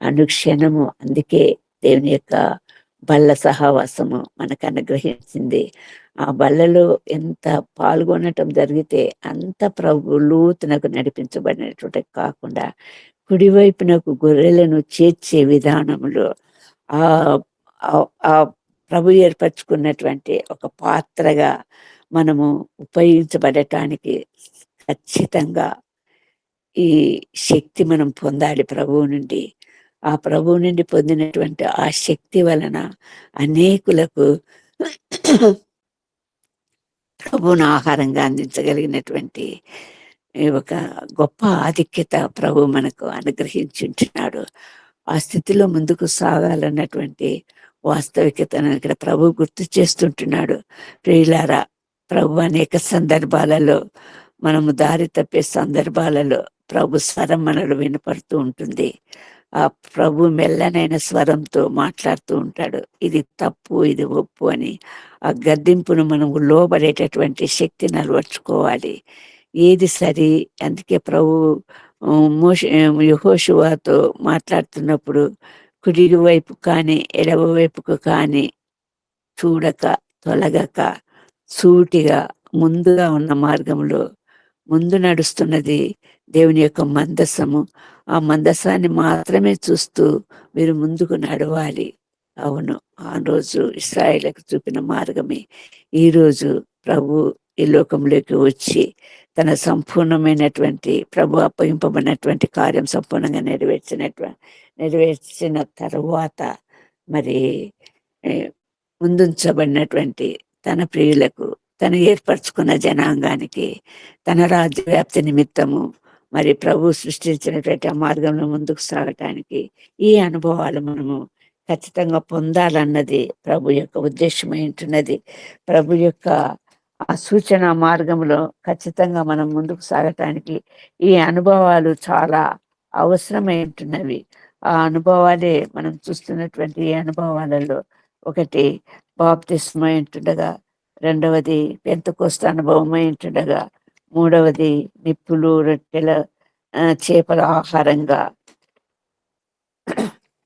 అనుక్షణము, అందుకే దేవుని యొక్క బల్ల సహవాసము మనకు అనుగ్రహించింది. ఆ బల్లలో ఎంత పాల్గొనటం జరిగితే అంత ప్రభు లోతునకు నడిపించబడినటువంటి కాకుండా కుడివైపునకు గొర్రెలను చేర్చే విధానంలో ఆ ఆ ప్రభు ఏర్పరచుకున్నటువంటి ఒక పాత్రగా మనము ఉపయోగించబడటానికి ఖచ్చితంగా ఈ శక్తి మనం పొందాలి ప్రభువు నుండి. ఆ ప్రభువు నుండి పొందినటువంటి ఆ శక్తి వలన అనేకులకు ప్రభువును ఆహారంగా అందించగలిగినటువంటి ఒక గొప్ప ఆధిక్యత ప్రభు మనకు అనుగ్రహించుంటున్నాడు. ఆ స్థితిలో ముందుకు సాగాలన్నటువంటి వాస్తవికతను ఇక్కడ ప్రభు గుర్తు చేస్తుంటున్నాడు. ప్రియులారా, ప్రభు అనేక సందర్భాలలో, మనము దారి తప్పే సందర్భాలలో ప్రభు స్వరం మనలో వినపడుతూ ఉంటుంది. ఆ ప్రభు మెల్లనైన స్వరంతో మాట్లాడుతూ ఉంటాడు. ఇది తప్పు, ఇది ఒప్పు అని. ఆ గద్దింపును మనం లోబడేటటువంటి శక్తిని అలవర్చుకోవాలి. ఏది సరి, అందుకే ప్రభు యెహోషువతో మాట్లాడుతున్నప్పుడు కుడి వైపు కానీ ఎడమ వైపుకు కానీ చూడక తొలగక సూటిగా ముందుగా ఉన్న మార్గంలో ముందు నడుస్తున్నది దేవుని యొక్క మందసము. ఆ మందసాన్ని మాత్రమే చూస్తూ మీరు ముందుకు నడవాలి. అవును, ఆ రోజు ఇశ్రాయేలుకు చూపిన మార్గమే ఈరోజు ప్రభు ఈ లోకంలోకి వచ్చి తన సంపూర్ణమైనటువంటి ప్రభు అప్పగింపబడినటువంటి కార్యం సంపూర్ణంగా నెరవేర్చిన తరువాత మరి ముందుంచబడినటువంటి తన ప్రియులకు, తను ఏర్పరచుకున్న జనాంగానికి, తన రాజ్య వ్యాప్తి నిమిత్తము మరి ప్రభు సృష్టించినటువంటి ఆ మార్గంలో ముందుకు సాగటానికి ఈ అనుభవాలు మనము ఖచ్చితంగా పొందాలన్నది ప్రభు యొక్క ఉద్దేశమై ఉంటున్నది. ప్రభు యొక్క ఆ సూచన మార్గంలో ఖచ్చితంగా మనం ముందుకు సాగటానికి ఈ అనుభవాలు చాలా అవసరమై ఉంటున్నవి. ఆ అనుభవాలే మనం చూస్తున్నటువంటి ఈ అనుభవాలలో ఒకటి బాప్తిస్మై ఉంటుండగా, రెండవది పెంతెకోస్తు అనుభవమై ఉంటుండగా, మూడవది నిప్పులు రొట్టెల చేపల ఆహారంగా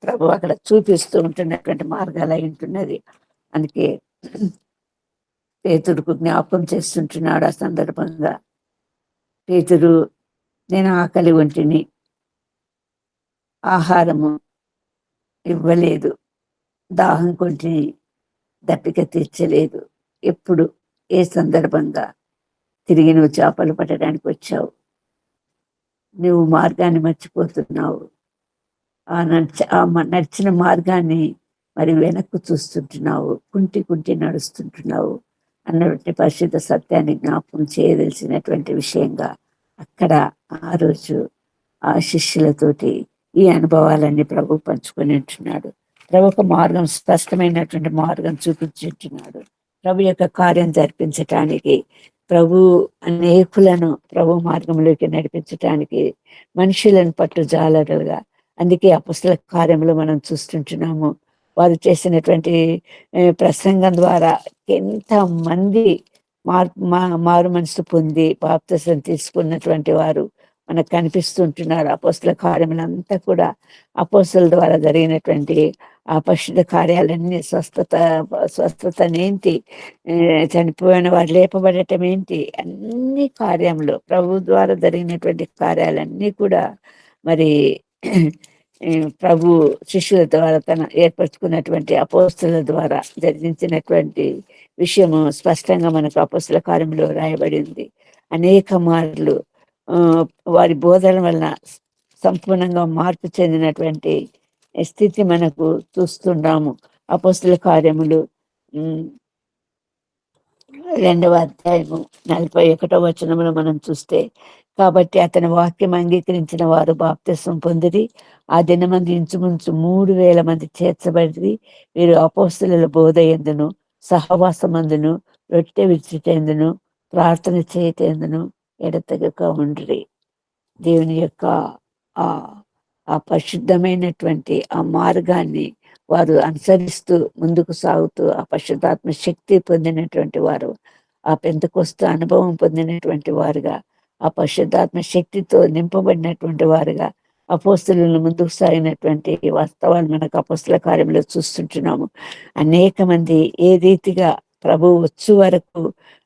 ప్రభు అక్కడ చూపిస్తూ ఉంటున్నటువంటి మార్గాలు అయి ఉంటున్నది. అందుకే పేతురుకు జ్ఞాపకం చేస్తుంటున్నాడు. ఆ సందర్భంగా పేతురు, నేను ఆకలి ఒంటిని, ఆహారము ఇవ్వలేదు, దాహం కొంటిని, దప్పిక తీర్చలేదు. ఎప్పుడు, ఏ సందర్భంగా తిరిగి నువ్వు చేపలు పట్టడానికి వచ్చావు? నువ్వు మార్గాన్ని మర్చిపోతున్నావు. నడిచిన మార్గాన్ని మరి వెనక్కు చూస్తుంటున్నావు, కుంటి నడుస్తుంటున్నావు అన్నటువంటి పరిశుద్ధ సత్యాన్ని జ్ఞాపకం చేయదలిసినటువంటి విషయంగా అక్కడ ఆ రోజు ఆ శిష్యులతోటి ఈ అనుభవాలన్నీ ప్రభు పంచుకొని ఉంటున్నాడు. ప్రభు ఒక మార్గం, స్పష్టమైనటువంటి మార్గం చూపించుంటున్నాడు. ప్రభు యొక్క కార్యం జరిపించటానికి ప్రభు అనేకులను ప్రభు మార్గంలోకి నడిపించడానికి మనుషులను పట్టు జాలరులుగా, అందుకే అపొస్తలుల కార్యంలో మనం చూస్తుంటున్నాము. వారు చేసినటువంటి ప్రసంగం ద్వారా ఎంతమంది మారు మనసు పొంది బాప్తిసం తీసుకున్నటువంటి వారు మనకు కనిపిస్తుంటున్నారు. అపొస్తలుల కార్యములంతా కూడా అపొస్తలుల ద్వారా జరిగినటువంటి ఆ పరిశుద్ధ కార్యాలన్నీ, స్వస్థతనేంటి, చనిపోయిన వారు లేపబడటం ఏంటి, అన్ని కార్యములు ప్రభు ద్వారా జరిగినటువంటి కార్యాలన్నీ కూడా మరి ప్రభు శిష్యుల ద్వారా తన ఏర్పరచుకున్నటువంటి అపోస్తుల ద్వారా జరిగించినటువంటి విషయము స్పష్టంగా మనకు అపోస్తుల కార్యంలో రాయబడింది. అనేక మార్లు వారి బోధన వలన సంపూర్ణంగా మార్పు చెందినటువంటి స్థితి మనకు చూస్తున్నాము. అపోస్తుల కార్యములు 2వ అధ్యాయము 41వ వచనములో మనం చూస్తే, కాబట్టి అతని వాక్యం అంగీకరించిన వారు బాప్తిసం పొందిరి. ఆ దినమంది ఇంచుమించు 3,000 మంది చేర్చబడి, వీరు అపోస్తుల బోధ యందును, సహవాసమందును, రొట్టె విరుచుటయందును, ప్రార్థన చేయటందును ఎడతెగక ఉండిరి. దేవుని యొక్క ఆ పరిశుద్ధమైనటువంటి ఆ మార్గాన్ని వారు అనుసరిస్తూ ముందుకు సాగుతూ ఆ పరిశుద్ధాత్మ శక్తి పొందినటువంటి వారు, ఆ పెంతెకొస్తు అనుభవం పొందినటువంటి వారుగా, ఆ పరిశుద్ధాత్మ శక్తితో నింపబడినటువంటి వారుగా అపోస్తలులను ముందుకు సాగినటువంటి వాస్తవాలు మనకు అపోస్తల కార్యంలో చూస్తుంటున్నాము. అనేక మంది ఏ రీతిగా ప్రభు వచ్చు వరకు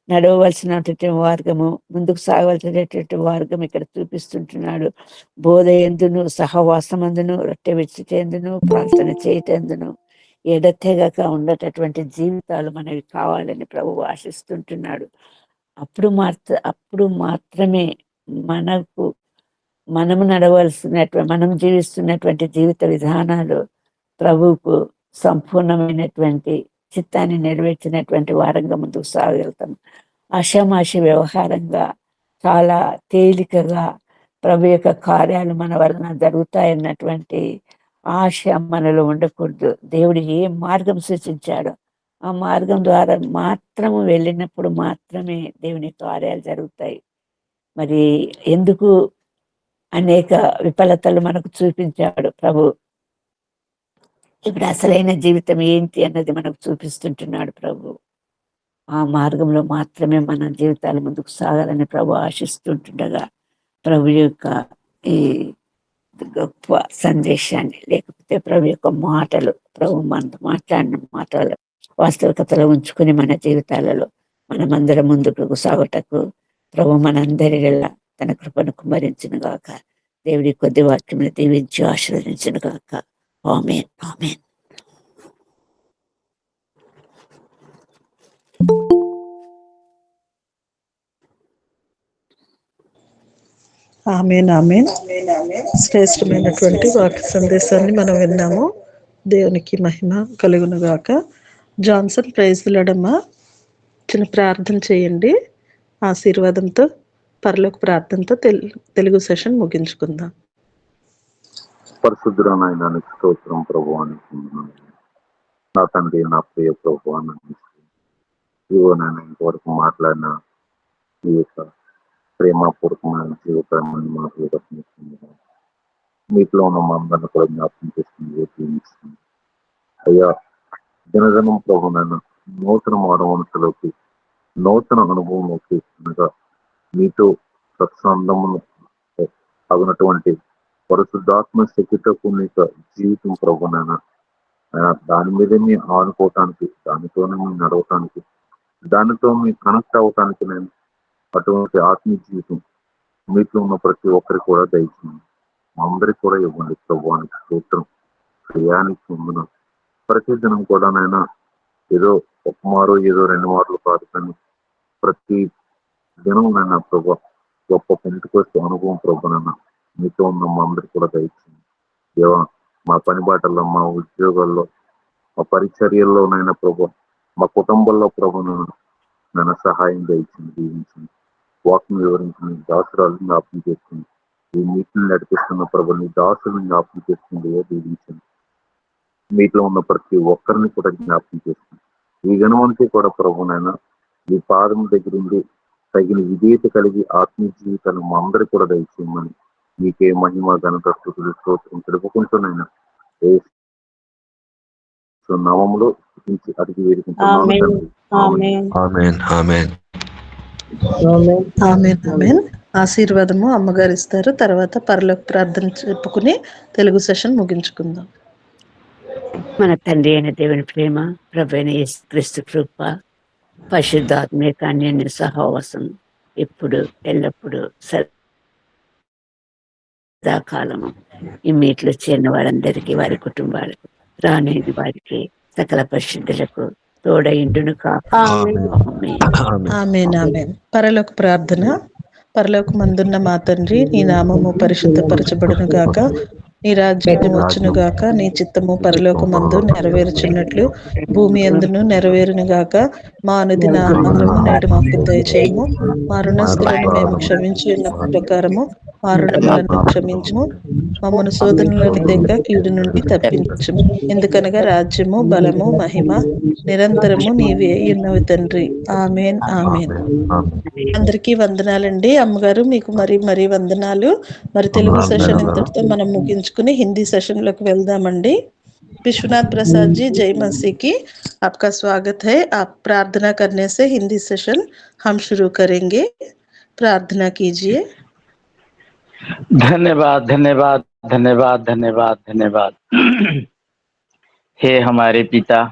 నడవవలసినటువంటి మార్గము, ముందుకు సాగవలసినటువంటి మార్గం ఇక్కడ చూపిస్తుంటున్నాడు. బోధ ఎందును, సహవాసమందును, రొట్టె విరుచుటయందును, ప్రార్థన చేయటందును ఎడతెగక ఉండేటటువంటి జీవితాలు మనవి కావాలని ప్రభు ఆశిస్తుంటున్నాడు. అప్పుడు మాత్రమే మనము నడవలసినటువంటి, మనం జీవిస్తున్నటువంటి జీవిత విధానాలు ప్రభువుకు సంపూర్ణమైనటువంటి చిత్తాన్ని నెరవేర్చినటువంటి వారంగా ముందుకు సాగలుగుతాం. ఆషామాషి వ్యవహారంగా, చాలా తేలికగా ప్రభు యొక్క కార్యాలు మన వలన జరుగుతాయన్నటువంటి ఆశ మనలో ఉండకూడదు. దేవుడు ఏ మార్గం సూచించాడో ఆ మార్గం ద్వారా మాత్రము వెళ్ళినప్పుడు మాత్రమే దేవుని కార్యాలు జరుగుతాయి. మరి ఎందుకు అనేక విఫలతలు మనకు చూపించాడు ప్రభు. ఇప్పుడు అసలైన జీవితం ఏంటి అన్నది మనకు చూపిస్తుంటున్నాడు ప్రభు. ఆ మార్గంలో మాత్రమే మన జీవితాలు ముందుకు సాగాలని ప్రభు ఆశిస్తుంటుండగా, ప్రభు యొక్క ఈ గొప్ప సందేశాన్ని, లేకపోతే ప్రభు యొక్క మాటలు, ప్రభు మనతో మాట్లాడిన మాటలు వాస్తవికతలో ఉంచుకుని మన జీవితాలలో మనమందరం ముందుకు సాగటకు ప్రభు మనందరి తన కృపను కుమ్మరించును గాక. దేవుడి కొద్ది వాక్యం దీవించి ఆశీర్వదించును గాక. ఆమేన్, ఆమేన్. ఆమేన్, ఆమేన్. శ్రేష్టమైనటువంటి వాక్య సందేశాన్ని మనం విన్నాము. దేవునికి మహిమ కలుగును గాక. Johnson, praise lord. చిన్న ప్రార్థన చేయండి. ఆశీర్వాదంతో, పరలోక ప్రార్థనతో తెలుగు సెషన్ ముగించుకుందాం. పరిశుద్ధుడైన స్తోత్రం ప్రభు అని నా తండ్రి, నా ప్రియ ప్రభు అని నేను ఇంతవరకు మాట్లాడిన ఈ యొక్క ప్రేమపూర్వకమైన జీవితాన్ని మాకు రక్షిస్తుంది. మీట్లో ఉన్న మా అందరిని కూడా జ్ఞాపకం చేస్తుంది. అయ్యా, దినదినం ప్రభు నన్ను నూతన మానవనతలోకి, నూతన అనుభవంలోకి అనగా మీతో సత్సంగమును అగినటువంటి పరిశుద్ధాత్మ శక్తితో కూడిన జీవితం ప్రభునైనా దాని మీదే మీ ఆనుకోవటానికి, దానితోనే మీ నడవటానికి, దానితో మీ కనెక్ట్ అవ్వటానికి నేను అటువంటి ఆత్మీయ జీవితం మీట్లో ఉన్న ప్రతి ఒక్కరికి కూడా దయచేయండి. అందరికి కూడా ఇవ్వండి ప్రభువానికి స్తోత్రం. క్రియానికి ముందున ప్రతి దినం కూడా నైనా ఏదో ఒక మారు, ఏదో 2 మార్లు కాదు, కానీ ప్రతి దినం నైనా ప్రభు గొప్ప పెంటుకొచ్చే అనుభవం ప్రభునైనా మీతో ఉన్న మా అందరికి కూడా దయచేయండి. దేవా, మా పని బాటల్లో, మా ఉద్యోగాల్లో, మా పరిచర్యల్లోనైనా ప్రభు, మా కుటుంబంలో ప్రభునైనా నన్ను సహాయం దయచేయండి, దీవించండి. వాక్యం వివరించిన దాసురాలను జ్ఞాపకం చేసుకుని, ఈ మీటింగ్ నడిపిస్తున్న ప్రభుని దాసులను జ్ఞాపకం చేసుకుంది, దీవించండి. మీట్లో ఉన్న ప్రతి ఒక్కరిని కూడా జ్ఞాపకం చేసుకుని, ఈ గణవంతి కూడా ప్రభునైనా ఈ పాదం దగ్గర ఉండి తగిన విధేయత కలిగి ఆత్మీయ జీవితాన్ని మా అందరికి కూడా దయచేయమని మీకే మహిమ ఘనత స్తుతులు స్తోత్రం తెలుపుకుంటున్నాను. నామములో స్తుతించి అడిగి వేడుకుంటున్నాను ఆమేన్ తండ్రి. ఆమేన్ ఆమెన్ ఆమెన్ ఆమెన్ ఆమెన్. ఆశీర్వాదము అమ్మగారు ఇస్తారు. తర్వాత పరలోక ప్రార్థన చెప్పుకుని తెలుగు సెషన్ ముగించుకుందాం. మన తండ్రి అయిన దేవుని ప్రేమ, ప్రభువైన యేసుక్రీస్తు కృప, పరిశుద్ధాత్మీయ అన్యోన్య సహవాసం ఇప్పుడు ఎల్లప్పుడూ సదాకాలము ఈ మీట్లో చేరిన వారందరికీ, వారి కుటుంబాలకు, రానేని వారికి, సకల పరిశుద్ధులకు తోడయిండును కాక. ఆమేన్ ఆమేన్. ఆమెన్ ఆమెన్. పరలోక ప్రార్థన. పరలోకమందున్న మా తండ్రి, నీ నామము పరిశుద్ధపరచబడును గాక, నీ రాజ్యము వచ్చును గాక, నీ చిత్తము పరలోకమందు నెరవేరుచున్నట్లు భూమి అందును నెరవేరును గాక. మా అనుదిన ఆహారము నేడు మాకు దయచేయము. మా రుణస్థులను మేము క్షమించి ఉన్న ప్రకారము మా రుణములను క్షమించుము. మమ్మను శోధనలను తెక కీడు నుండి తప్పించుము. ఎందుకనగా రాజ్యము, బలము, మహిమ నిరంతరము నీవే ఉన్నవి తండ్రి. Amen amen. అందరికీ వందనాలండి. అమ్మగారు మీకు మరీ వందనాలు. మరి తెలుగు సెషన్ ఇంతటితో మనం ముగించుకుని హిందీ సెషన్ లోకి వెళ్దామండి. विश्वनाथ प्रसाद जी, जय मसीह की। आपका स्वागत है। आप प्रार्थना करने से हिंदी सेशन हम शुरू करेंगे। प्रार्थना कीजिए। धन्यवाद धन्यवाद धन्यवाद धन्यवाद धन्यवाद। हे हमारे पिता